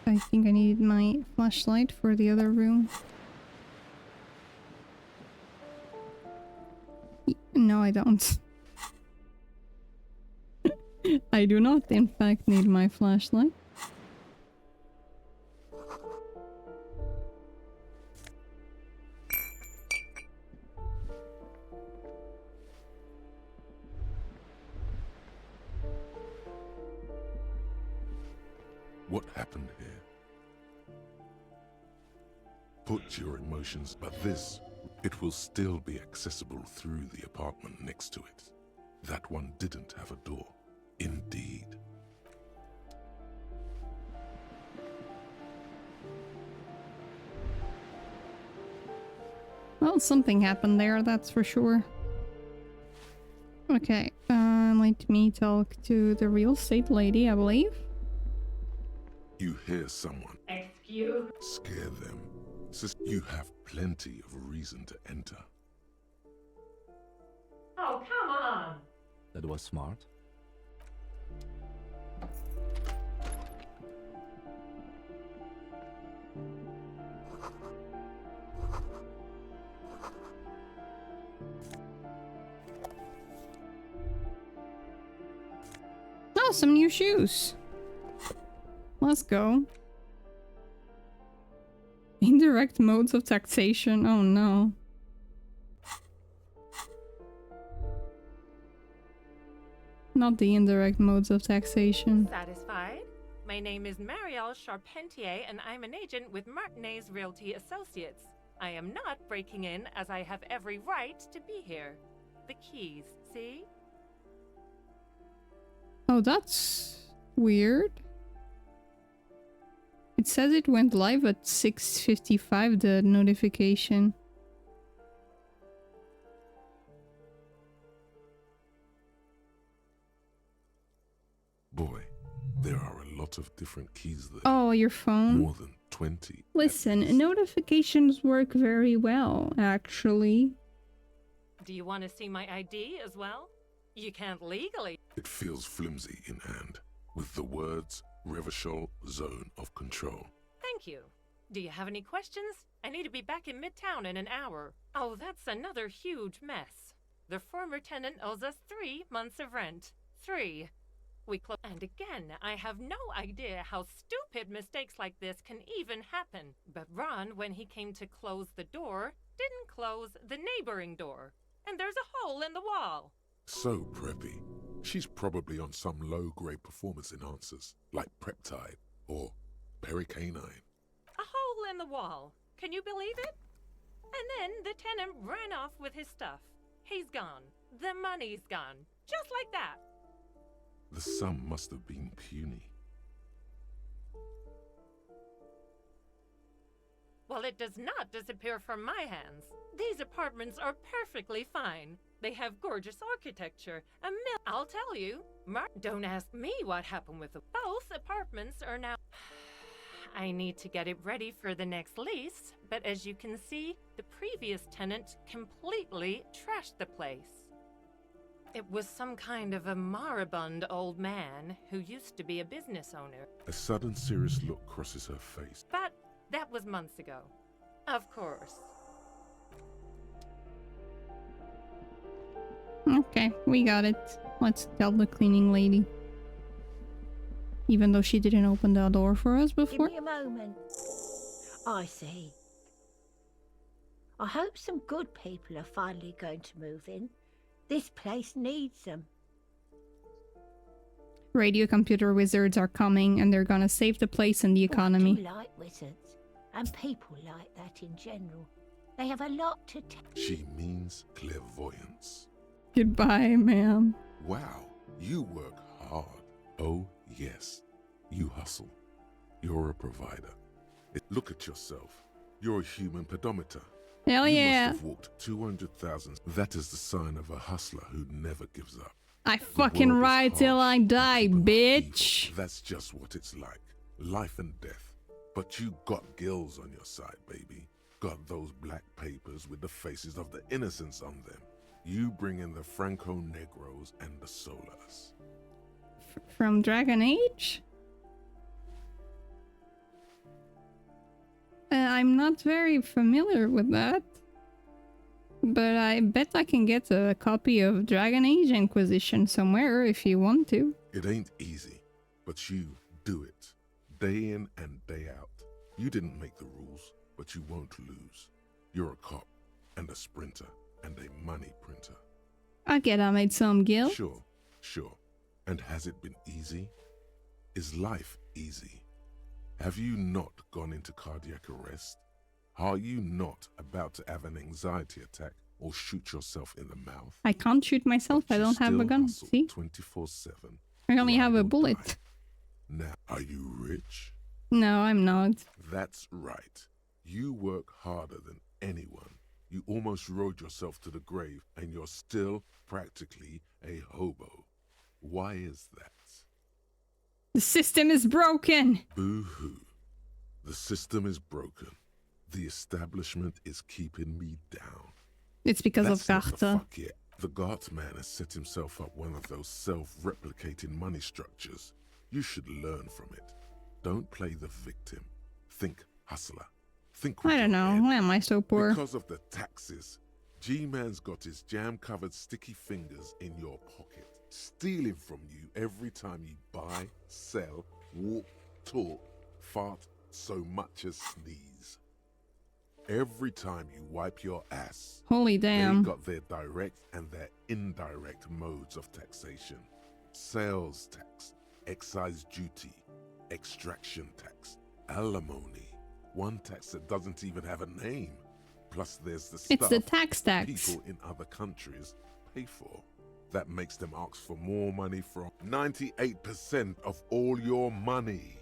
I think I need my flashlight for the other room. No, I don't. I do not, in fact, need my flashlight. What happened here? Put your emotions, but this, it will still be accessible through the apartment next to it. That one didn't have a door. Indeed. Well, something happened there, that's for sure. Okay, let me talk to the real estate lady, I believe. You hear someone. Excuse? Scare them. You have plenty of reason to enter. Oh, come on! That was smart. Oh, some new shoes. Let's go. Indirect modes of taxation. Oh no. Not the indirect modes of taxation. Satisfied? My name is Marielle Charpentier and I'm an agent with Martinez Realty Associates. I am not breaking in as I have every right to be here. The keys, see? Oh, that's weird. It says it went live at 6:55, the notification. lot of different keys there. Oh, your phone? More than 20. Listen, notifications work very well, actually. Do you want to see my ID as well? You can't legally. It feels flimsy in hand, with the words Revachol Zone of Control. Thank you. Do you have any questions? I need to be back in Midtown in an hour. Oh, that's another huge mess. The former tenant owes us 3 months of rent. 3. We close. And again, I have no idea how stupid mistakes like this can even happen. But Ron, when he came to close the door, didn't close the neighboring door. And there's a hole in the wall. So preppy. She's probably on some low-grade performance enhancers, like Preptide or Pericanine. A hole in the wall. Can you believe it? And then the tenant ran off with his stuff. He's gone. The money's gone. Just like that. The sum must have been puny. Well, it does not disappear from my hands. These apartments are perfectly fine. They have gorgeous architecture. I'll tell you. Don't ask me what happened with them. Both apartments are now... I need to get it ready for the next lease, but as you can see, the previous tenant completely trashed the place. It was some kind of a moribund old man who used to be a business owner. A sudden serious look crosses her face. But that was months ago. Of course. Okay, we got it. Let's tell the cleaning lady. Even though she didn't open the door for us before. Give me a moment. I see. I hope some good people are finally going to move in. This place needs them. Radio computer wizards are coming and they're gonna save the place and the economy. I do like wizards, and people like that in general. They have a lot to tell. She means clairvoyance. Goodbye, ma'am. Wow, you work hard. Oh, yes. You hustle. You're a provider. Look at yourself. You're a human pedometer. Hell you yeah. must have walked 200,000. That is the sign of a hustler who never gives up. I fucking ride till I die, bitch. Evil. That's just what it's like. Life and death. But you got gills on your side, baby. Got those black papers with the faces of the innocents on them. You bring in the Franco Negros and the Solas. From Dragon Age? I'm not very familiar with that. But I bet I can get a copy of Dragon Age Inquisition somewhere if you want to. It ain't easy, but you do it. Day in and day out. You didn't make the rules, but you won't lose. You're a cop, and a sprinter, and a money printer. I get I made some guilt. Sure. And has it been easy? Is life easy? Have you not gone into cardiac arrest? Are you not about to have an anxiety attack or shoot yourself in the mouth? I can't shoot myself, I don't have a gun, see? 24/7. I only have a bullet. Now, are you rich? No, I'm not. That's right. You work harder than anyone. You almost rode yourself to the grave, and you're still practically a hobo. Why is that? The system is broken! Boo-hoo. The system is broken. The establishment is keeping me down. It's because That's of not the Garta. fuck yet. The Gart man has set himself up one of those self-replicating money structures. You should learn from it. Don't play the victim. Think hustler. Think with I don't your know, head. why am I so poor? Because of the taxes. G-Man's got his jam-covered sticky fingers in your pocket, stealing from you every time you buy, sell, walk, talk, fart, so much as sneeze. Every time you wipe your ass, Holy damn. they got their direct and their indirect modes of taxation. Sales tax, excise duty, extraction tax, alimony, one tax that doesn't even have a name. Plus there's the stuff It's the tax. people in other countries pay for. That makes them ask for more money from 98% of all your money.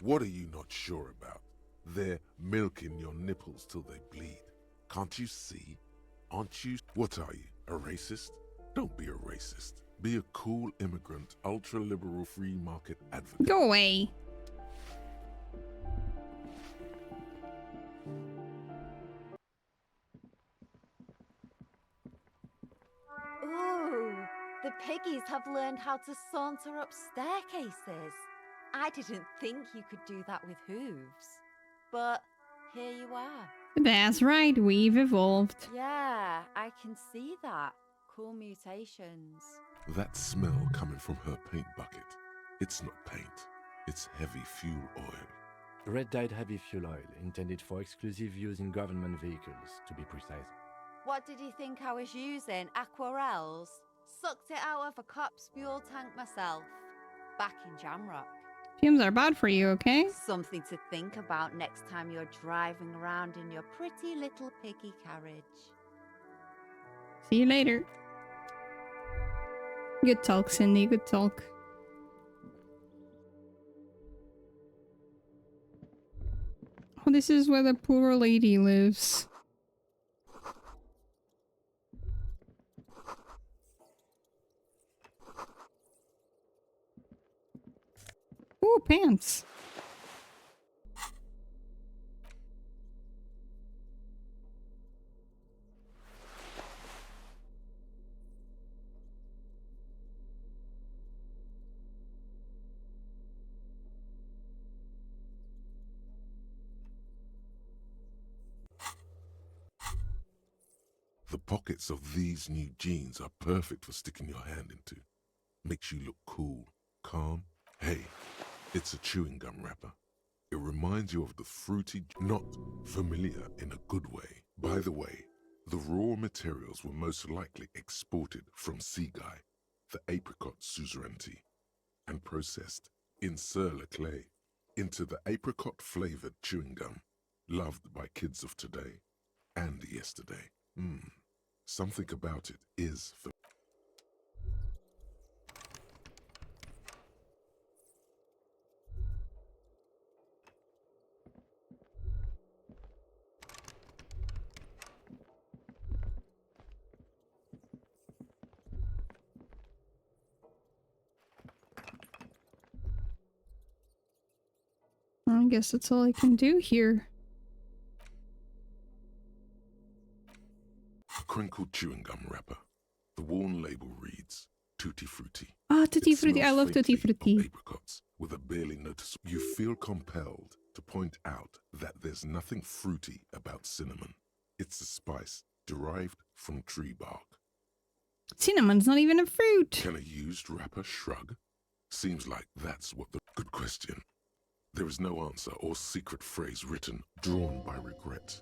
What are you not sure about? They're milking your nipples till they bleed. Can't you see? Aren't you? What are you? A racist? Don't be a racist. Be a cool immigrant, ultra-liberal free market advocate. Go away. Ooh, the piggies have learned how to saunter up staircases. I didn't think you could do that with hooves. But here you are. That's right, we've evolved. Yeah, I can see that. Cool mutations. That smell coming from her paint bucket. It's not paint. It's heavy fuel oil. Red-dyed heavy fuel oil, intended for exclusive use in government vehicles, to be precise. What did you think I was using? Aquarels? Sucked it out of a cop's fuel tank myself. Back in Jamrock. Fumes are bad for you, okay? Something to think about next time you're driving around in your pretty little piggy carriage. See you later. Good talk, Cindy, good talk. Oh, this is where the poor lady lives. Ooh, pants. The pockets of these new jeans are perfect for sticking your hand into. Makes you look cool, calm. Hey, it's a chewing gum wrapper. It reminds you of the fruity, not familiar in a good way. By the way, the raw materials were most likely exported from Seaguy, the apricot suzerainty, and processed in sur-le-clay into the apricot-flavored chewing gum, loved by kids of today and yesterday. Something about it is for I guess that's all I can do here. a crinkled chewing gum wrapper. The worn label reads Tutti Frutti. Ah, Tutti It Frutti. I smells love Tutti faintly of Frutti. apricots with a barely noticeable. You feel compelled to point out that there's nothing fruity about cinnamon. It's a spice derived from tree bark. Cinnamon's not even a fruit. Can a used wrapper shrug? Seems like that's what the good question. There is no answer or secret phrase written, drawn by regret.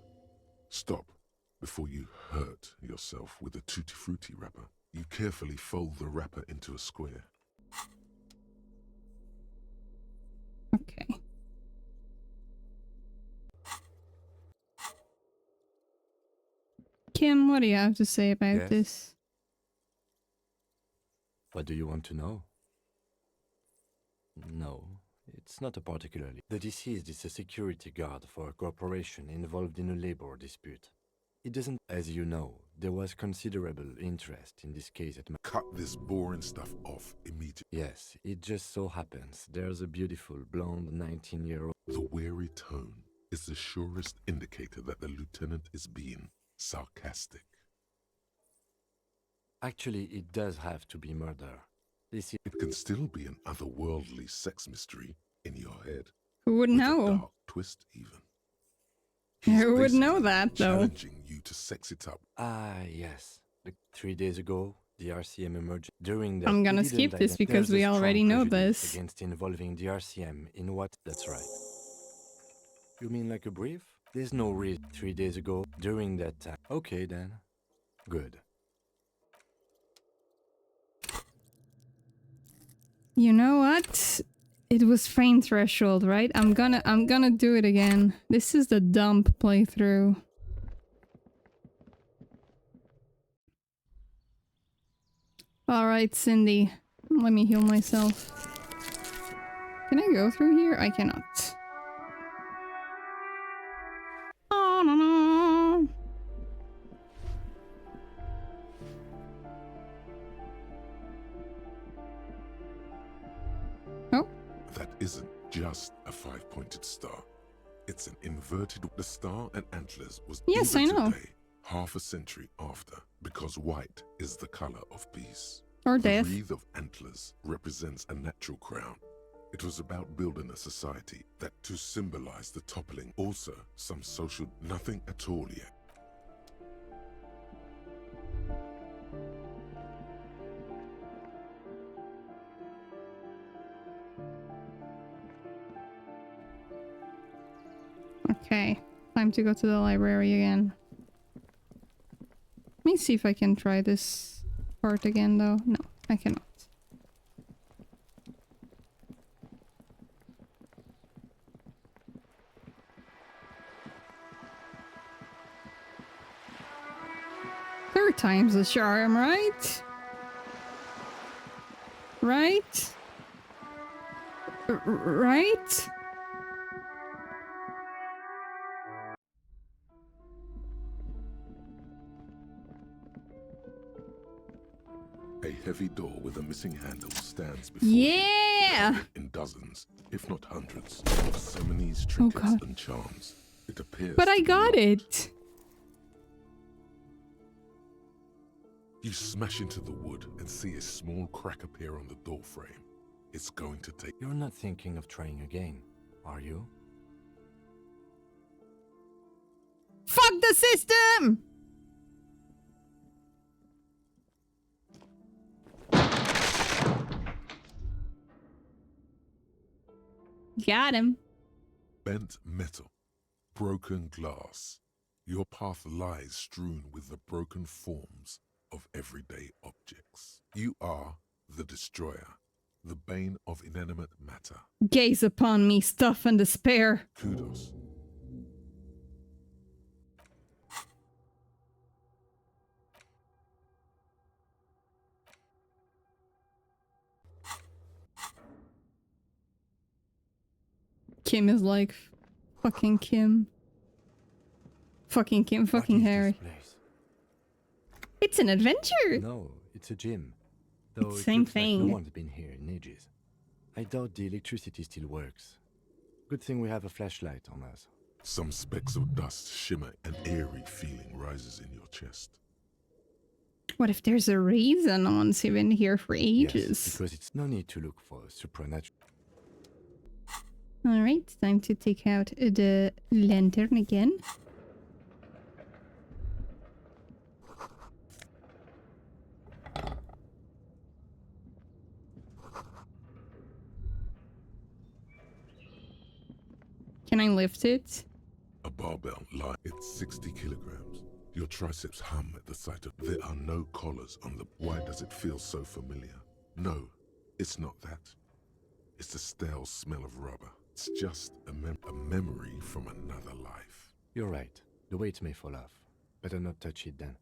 Stop before you hurt yourself with a Tutti Frutti wrapper. You carefully fold the wrapper into a square. Okay. Kim, what do you have to say about Yes? this? What do you want to know? No, it's not a particularly. The deceased is a security guard for a corporation involved in a labor dispute. It doesn't, as you know, there was considerable interest in this case at Cut this boring stuff off immediately. Yes, it just so happens there's a beautiful blonde 19-year-old. The weary tone is the surest indicator that the lieutenant is being sarcastic. Actually, it does have to be murder. This is It can still be an otherworldly sex mystery in your head. Who would with know? A dark twist, even. Who would know basically that, though? Challenging you to sex it up. Ah, yes. 3 days ago, the RCM emerged. During that, I'm gonna we didn't skip this because there's we a strong already know prejudice this. Against involving the RCM in what? That's right. You mean like a brief? There's no reason. 3 days ago, during that time. Okay, then. Good. You know what? It was faint threshold, right? I'm gonna do it again. This is the dump playthrough. Alright, Cindy. Let me heal myself. Can I go through here? I cannot. Oh, no, no. isn't just a five-pointed star. It's an inverted. The star and antlers was Yes, even I know. today, half a century after, because white is the color of peace. Or the death. wreath of antlers represents a natural crown. It was about building a society that to symbolize the toppling. Also, some social nothing at all yet. Okay, time to go to the library again. Let me see if I can try this part again though. No, I cannot. Third time's the charm, right? Right? Right? A heavy door with a missing handle stands before Yeah! you, in dozens, if not hundreds, of ceremonies, trinkets, and charms. It appears. But I got it! You smash into the wood and see a small crack appear on the door frame. It's going to take. You're not thinking of trying again, are you? Fuck the system! Got him. Bent metal, broken glass. Your path lies strewn with the broken forms of everyday objects. You are the destroyer, the bane of inanimate matter. Gaze upon me, stuff and despair. Kudos. Kim is like, fucking Kim. Fucking Kim, fucking Harry. It's an adventure! No, it's a gym. Though It's it same looks like thing. no one's been here in ages. I doubt the electricity still works. Good thing we have a flashlight on us. Some specks of dust shimmer, an eerie feeling rises in your chest. What if there's a reason no one's been here for ages? Yes, because it's no need to look for supernatural. Alright, time to take out the lantern again. Can I lift it? A barbell lie. It's 60 kilograms. Your triceps hum at the sight of. There are no collars on the. Why does it feel so familiar? No, it's not that. It's the stale smell of rubber. It's just a memory from another life. You're right. The weight may fall off. Better not touch it then.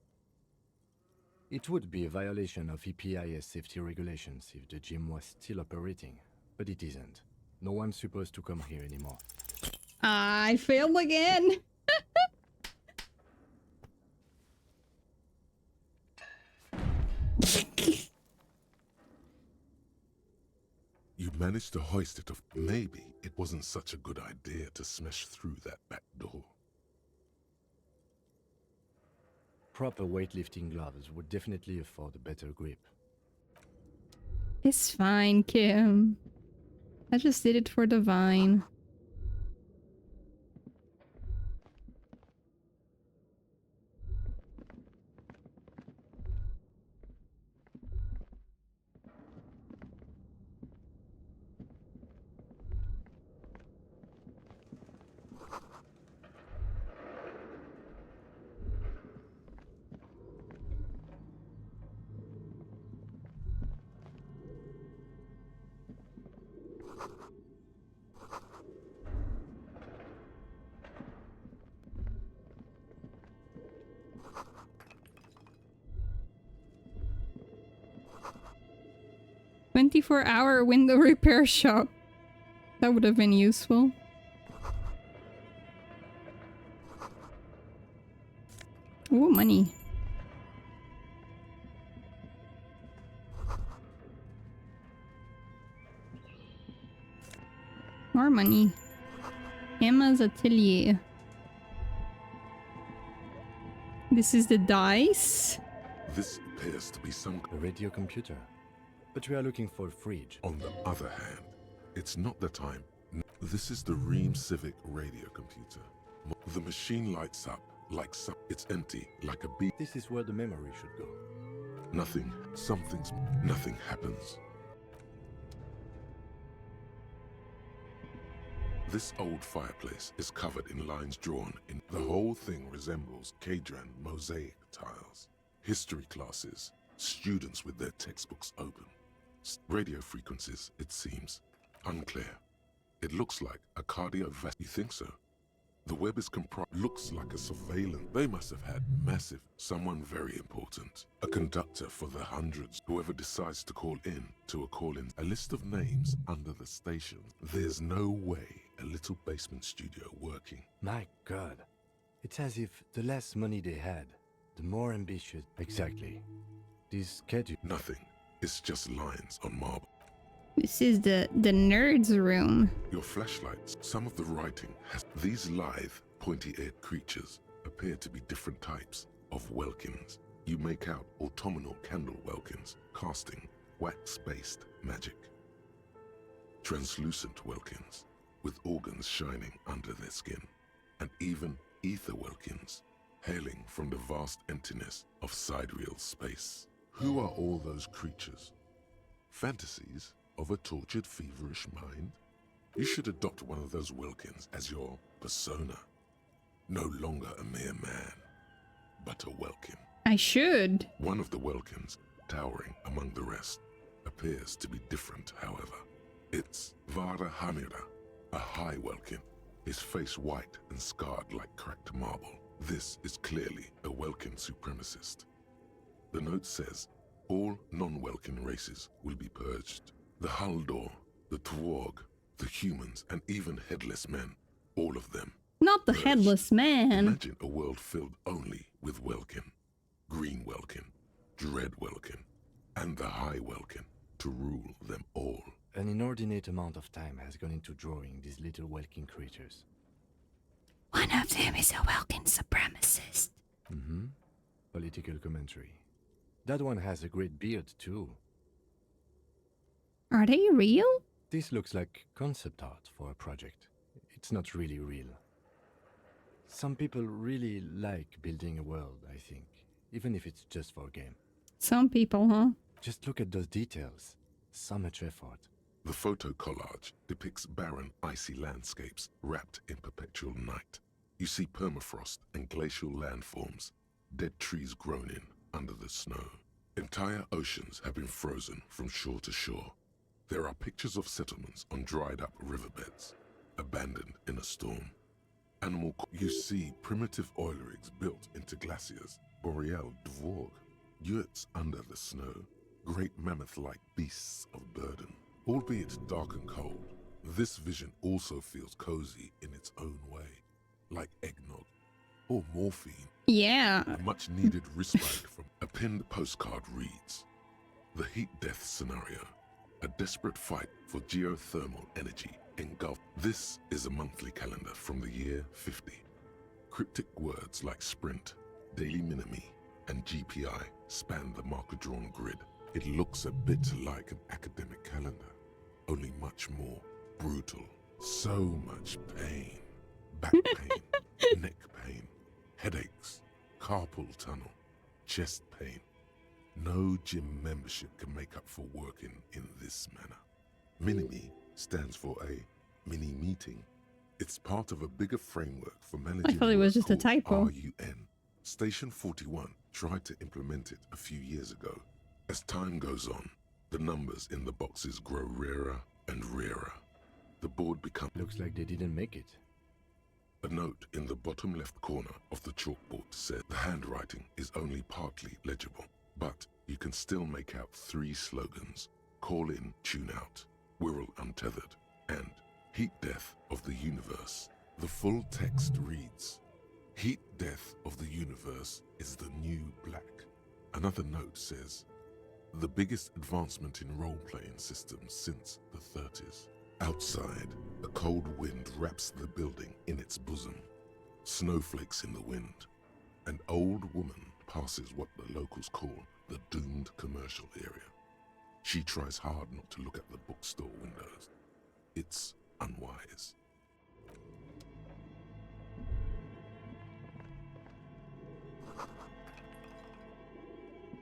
It would be a violation of EPIS safety regulations if the gym was still operating, but it isn't. No one's supposed to come here anymore. I failed again! You managed to hoist it off. Maybe it wasn't such a good idea to smash through that back door. Proper weightlifting gloves would definitely afford a better grip. It's fine, Kim. I just did it for the vine. "24-hour window repair shop." That would have been useful. Ooh, money. Harmony. Emma's Atelier. This is the dice. This appears to be some A radio computer. But we are looking for a fridge. On the other hand, it's not the time. This is the Ream Civic radio computer. The machine lights up like it's empty, like a bee. This is where the memory should go. Nothing happens. This old fireplace is covered in lines drawn in. The whole thing resembles Kadran mosaic tiles. History classes, students with their textbooks open. Radio frequencies, it seems, unclear. It looks like a cardiovascular. You think so? The web is looks like a surveillance. They must have had someone very important. A conductor for the hundreds. Whoever decides to call in to a call-in. A list of names under the station. There's no way a little basement studio working. My God. It's as if the less money they had, the more ambitious. Exactly. This schedule. Nothing. It's just lines on marble. This is the nerd's room. Your flashlights. Some of the writing has these lithe, pointy-eared creatures appear to be different types of welkins. You make out autumnal candle welkins, casting wax-based magic. Translucent welkins, with organs shining under their skin, and even ether welkins, hailing from the vast emptiness of sidereal space. Who are all those creatures? Fantasies of a tortured, feverish mind? You should adopt one of those Wilkins as your persona. No longer a mere man, but a Welkin. I should. One of the Welkins, towering among the rest, appears to be different, however. It's Vara Hamira, a high Welkin, his face white and scarred like cracked marble. This is clearly a Welkin supremacist. The note says, all non-Welkin races will be purged. The Haldor, the Twarg, the humans, and even headless men, all of them. Not the headless man. Imagine a world filled only with Welkin, Green Welkin, Dread Welkin, and the High Welkin to rule them all. An inordinate amount of time has gone into drawing these little Welkin creatures. One of them is a Welkin supremacist. Mm-hmm. Political commentary. That one has a great beard, too. Are they real? This looks like concept art for a project. It's not really real. Some people really like building a world, I think, even if it's just for a game. Some people, huh? Just look at those details. So much effort. The photo collage depicts barren, icy landscapes wrapped in perpetual night. You see permafrost and glacial landforms, dead trees grown in under the snow. Entire oceans have been frozen from shore to shore. There are pictures of settlements on dried-up riverbeds, abandoned in a storm. You see primitive oil rigs built into glaciers, boreal dvorg, yurts under the snow, great mammoth-like beasts of burden. Albeit dark and cold, this vision also feels cozy in its own way, like eggnog or morphine. Yeah. A much-needed respite from a pinned postcard reads, the heat death scenario. A desperate fight for geothermal energy engulfed. This is a monthly calendar from the year 50. Cryptic words like sprint, daily minimi, and GPI span the marker-drawn grid. It looks a bit like an academic calendar, only much more brutal. So much pain. Back pain, neck pain, headaches, carpal tunnel, chest pain. No gym membership can make up for working in this manner. Minimi stands for a mini-meeting. It's part of a bigger framework for managing I thought it was just a called typo. RUN. Station 41 tried to implement it a few years ago. As time goes on, the numbers in the boxes grow rarer and rarer. The board becomes... Looks like they didn't make it. A note in the bottom left corner of the chalkboard said the handwriting is only partly legible. But you can still make out 3 slogans: Call in, Tune out, Wirral Untethered, and Heat Death of the Universe. The full text reads, Heat Death of the Universe is the new black. Another note says, the biggest advancement in role-playing systems since the 30s. Outside, a cold wind wraps the building in its bosom. Snowflakes in the wind. An old woman passes what the locals call the doomed commercial area. She tries hard not to look at the bookstore windows. It's unwise.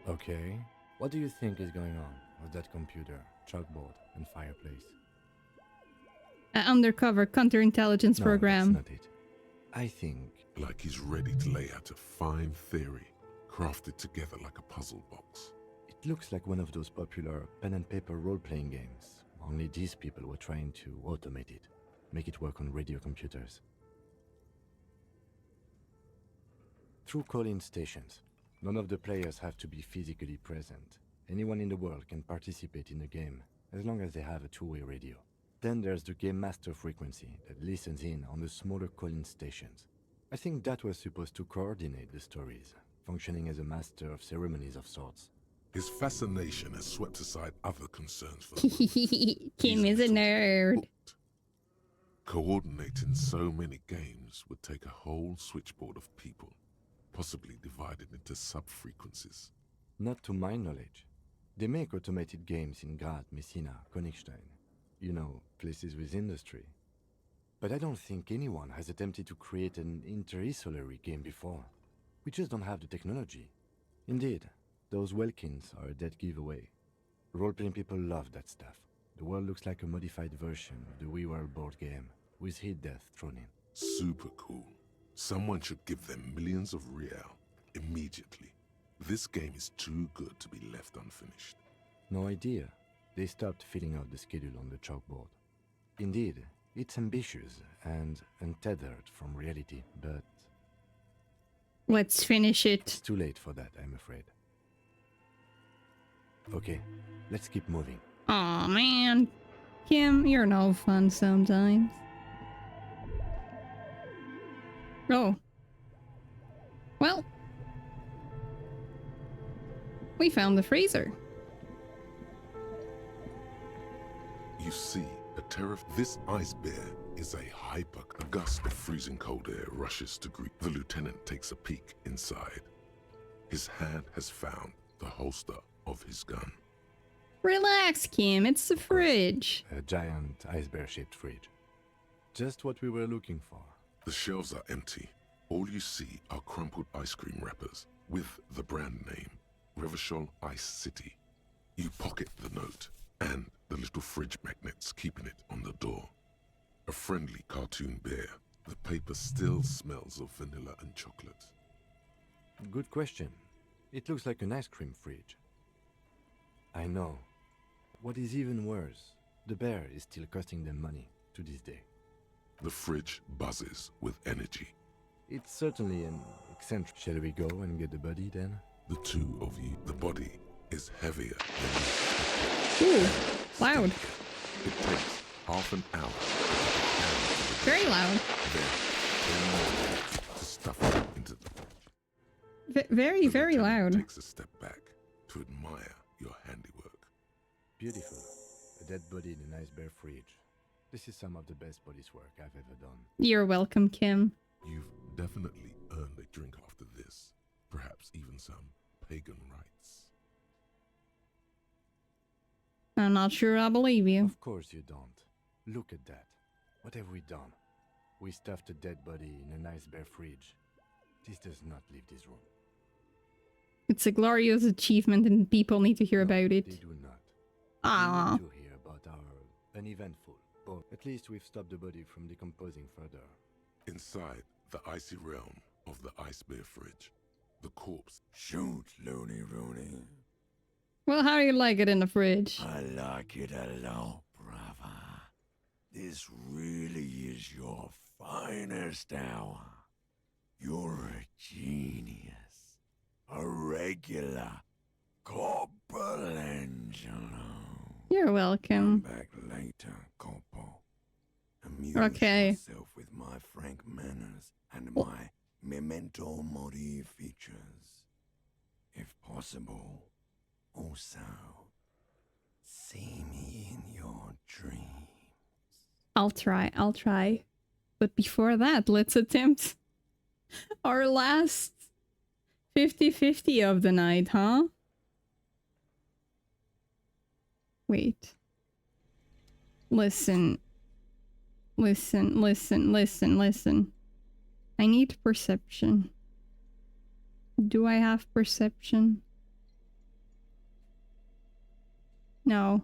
Okay, what do you think is going on with that computer, chalkboard, and fireplace? An undercover counterintelligence program. That's not it. I think... Like he's ready to lay out a fine theory, crafted together like a puzzle box. It looks like one of those popular pen and paper role-playing games. Only these people were trying to automate it, make it work on radio computers. Through call-in stations, none of the players have to be physically present. Anyone in the world can participate in the game, as long as they have a two-way radio. Then there's the game master frequency that listens in on the smaller call-in stations. I think that was supposed to coordinate the stories, functioning as a master of ceremonies of sorts. His fascination has swept aside other concerns for the moment. Kim is a nerd. Coordinating so many games would take a whole switchboard of people, possibly divided into sub-frequencies. Not to my knowledge. They make automated games in Graz, Messina, Königstein. You know, places with industry. But I don't think anyone has attempted to create an inter-isolary game before. We just don't have the technology. Indeed, those Welkins are a dead giveaway. Role-playing people love that stuff. The world looks like a modified version of the WeWorld board game, with hit death thrown in. Super cool. Someone should give them millions of real immediately. This game is too good to be left unfinished. No idea. They stopped filling out the schedule on the chalkboard. Indeed, it's ambitious and untethered from reality, but... Let's finish it. It's too late for that, I'm afraid. Okay, let's keep moving. Aw, man. Kim, you're no fun sometimes. Oh. Well. We found the freezer. You see, this ice bear is a hyper. A gust of freezing cold air rushes to greet. The lieutenant takes a peek inside. His hand has found the holster of his gun. Relax, Kim. It's the fridge. A giant ice bear-shaped fridge. Just what we were looking for. The shelves are empty. All you see are crumpled ice cream wrappers with the brand name, Revachol Ice City. You pocket the note and the little fridge magnets keeping it on the door. A friendly cartoon bear. The paper still smells of vanilla and chocolate. Good question. It looks like an ice cream fridge. I know. What is even worse, the bear is still costing them money to this day. The fridge buzzes with energy. It's certainly an eccentric. Shall we go and get the body then? The two of you. The body is heavier than you. Ooh, loud. It takes half an hour. Very loud. Then 10 more to stuff it into the fridge. Very, very loud. Takes a step back to admire your handiwork. Beautiful. A dead body in an ice bear fridge. This is some of the best body's work I've ever done. You're welcome, Kim. You've definitely earned a drink after this. Perhaps even some pagan rites. I'm not sure I believe you. Of course you don't. Look at that. What have we done? We stuffed a dead body in an ice bear fridge. This does not leave this room. It's a glorious achievement and people need to hear about it. They do not. Ah. They need to hear about our uneventful, but at least we've stopped the body from decomposing further. Inside the icy realm of the ice bear fridge, the corpse. Shoot, Looney Rooney. Well, how do you like it in the fridge? I like it a lot, brother. This really is your finest hour. You're a genius. A regular Corporal Angelo. You're welcome. Come back later, Corporal. Amuse yourself with my frank manners and my memento mori features. If possible, also, see me in your dreams. I'll try. But before that, let's attempt our last 50-50 of the night, huh? Wait. Listen. I need perception. Do I have perception? No.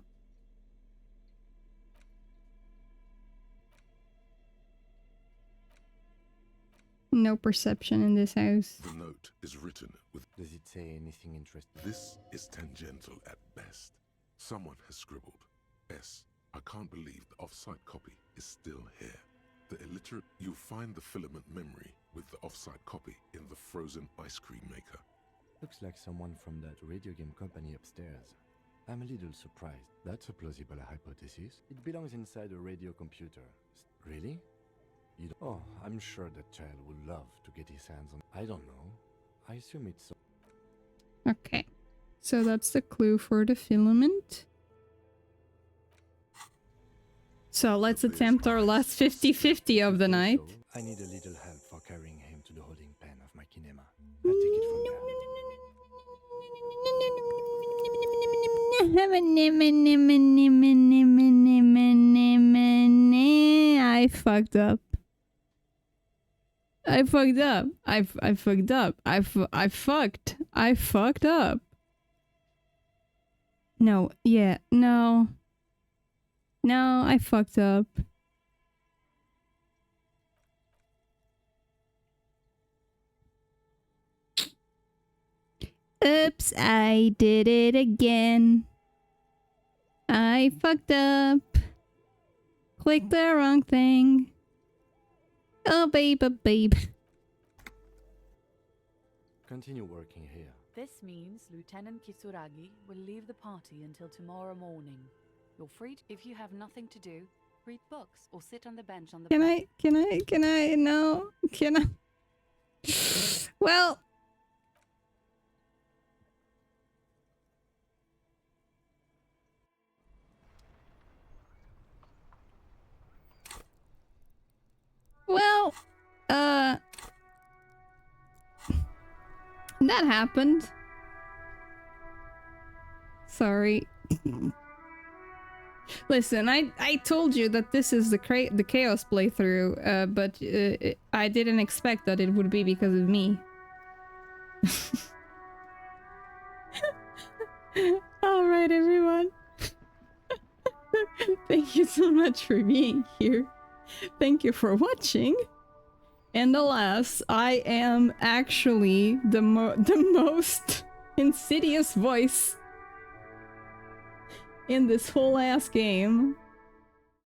No perception in this house. The note is written with... Does it say anything interesting? This is tangential at best. Someone has scribbled. S. I can't believe the off-site copy is still here. The illiterate... You'll find the filament memory with the off-site copy in the frozen ice cream maker. Looks like someone from that radio game company upstairs. I'm a little surprised. That's a plausible hypothesis. It belongs inside a radio computer. Really? You don't... Oh, I'm sure that child would love to get his hands on... I don't know. I assume it's... Okay. So that's the clue for the filament. So let's attempt our last 50-50 of the night. I need a little help for carrying him to the holding pen of my kinema. I'll take it from there. I fucked up. I fucked up. No, yeah, no. No, I fucked up. Oops, I did it again. I fucked up. Clicked the wrong thing. Oh, babe. Continue working here. This means Lieutenant Kisuragi will leave the party until tomorrow morning. You're free if you have nothing to do. Read books or sit on the bench on the... Can I? No. Can I? Well... Well, that happened. Sorry. Listen, I told you that this is the chaos playthrough, but I didn't expect that it would be because of me. All right, everyone. Thank you so much for being here. Thank you for watching. And alas, I am actually the most insidious voice in this whole ass game.